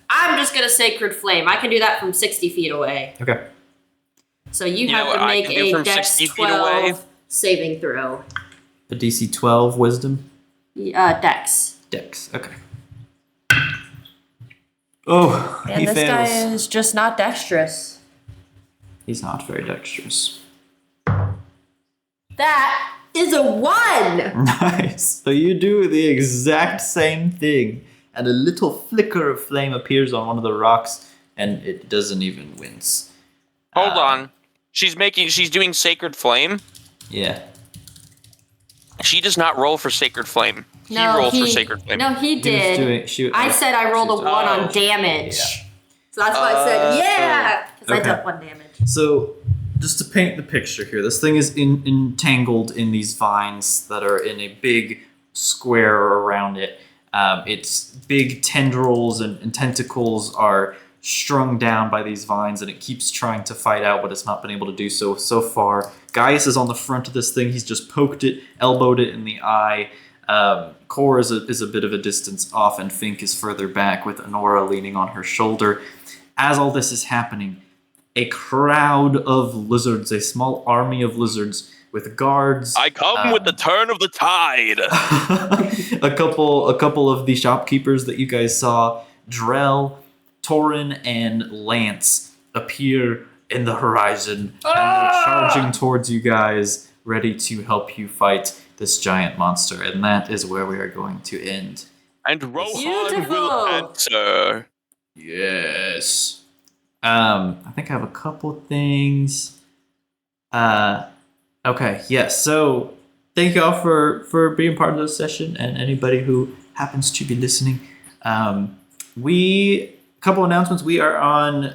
I'm just gonna Sacred Flame. I can do that from 60 feet away. Okay. So you You have know to what I make can do a from Dex 60 feet away? 12 saving throw. A DC 12 wisdom. Dex. Dex. Okay. Oh, And he this fails. guy is just not dexterous. He's not very dexterous. That is a 1! Nice. So you do the exact same thing, and a little flicker of flame appears on one of the rocks, and it doesn't even wince. Hold on. She's doing Sacred Flame. Yeah. She does not roll for Sacred Flame. He No, rolls for Sacred Flame. No, he did. I said I rolled a 1 on damage. Yeah. So that's why I said, yeah! Because Okay. I took 1 damage. So, just to paint the picture here, this thing is entangled in these vines that are in a big square around it. Its big tendrils and tentacles are strung down by these vines, and it keeps trying to fight out, but it's not been able to do so far. Gaius is on the front of this thing. He's just poked it, elbowed it in the eye. Kor is a bit of a distance off, and Fink is further back with Honora leaning on her shoulder. As all this is happening, a crowd of lizards, a small army of lizards with guards. I come with the turn of the tide. a couple of the shopkeepers that you guys saw, Drell, Torin, and Lance, appear in the horizon, and they're charging towards you guys, ready to help you fight this giant monster. And that is where we are going to end. And Rohan Beautiful. will answer. Yes. I think I have a couple things. Okay, yes. So thank you all for being part of this session, and anybody who happens to be listening. Couple announcements. We are on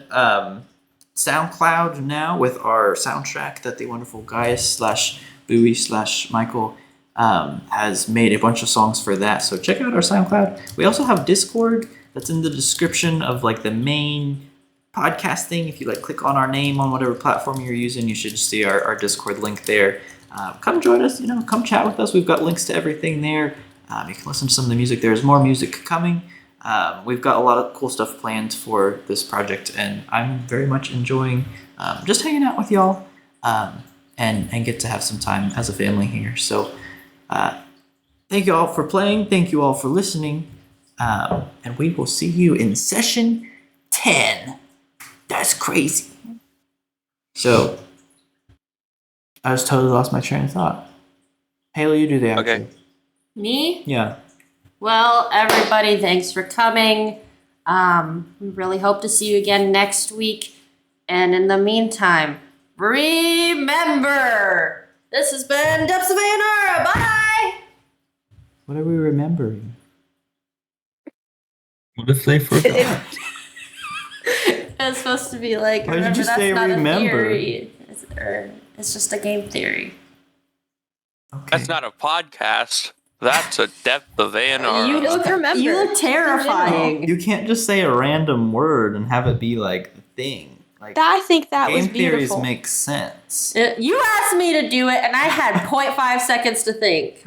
SoundCloud now with our soundtrack that the wonderful Gaius / Michael has made a bunch of songs for that. So check out our SoundCloud. We also have Discord that's in the description of like the main podcast thing. If you like click on our name on whatever platform you're using, you should see our Discord link there. Come join us, come chat with us. We've got links to everything there. You can listen to some of the music. There's more music coming. We've got a lot of cool stuff planned for this project, and I'm very much enjoying just hanging out with y'all and get to have some time as a family here. So thank you all for playing. Thank you all for listening. And we will see you in session 10. That's crazy. So, I just totally lost my train of thought. Haley, you do the outro. Okay. Me? Yeah. Well, everybody, thanks for coming. We really hope to see you again next week. And in the meantime, remember, this has been Depths of Aonara. Bye! What are we remembering? What if they forgot? It's supposed to be like, Why did remember, you that's say not remember? a theory. It's just a game theory. Okay. That's not a podcast. That's a Depth of Aonara. You look, remember. you look terrifying. You can't just say a random word and have it be like the thing. Like I think that was game theories beautiful. make sense. You asked me to do it, and I had 0.5 seconds to think.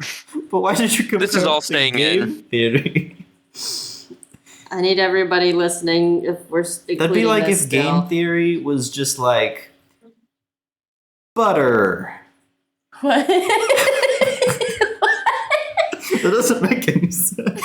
But why did you compare This is all it to staying game in. theory? I need everybody listening. If we're That'd be like if game theory was just like butter. What? That doesn't make any sense.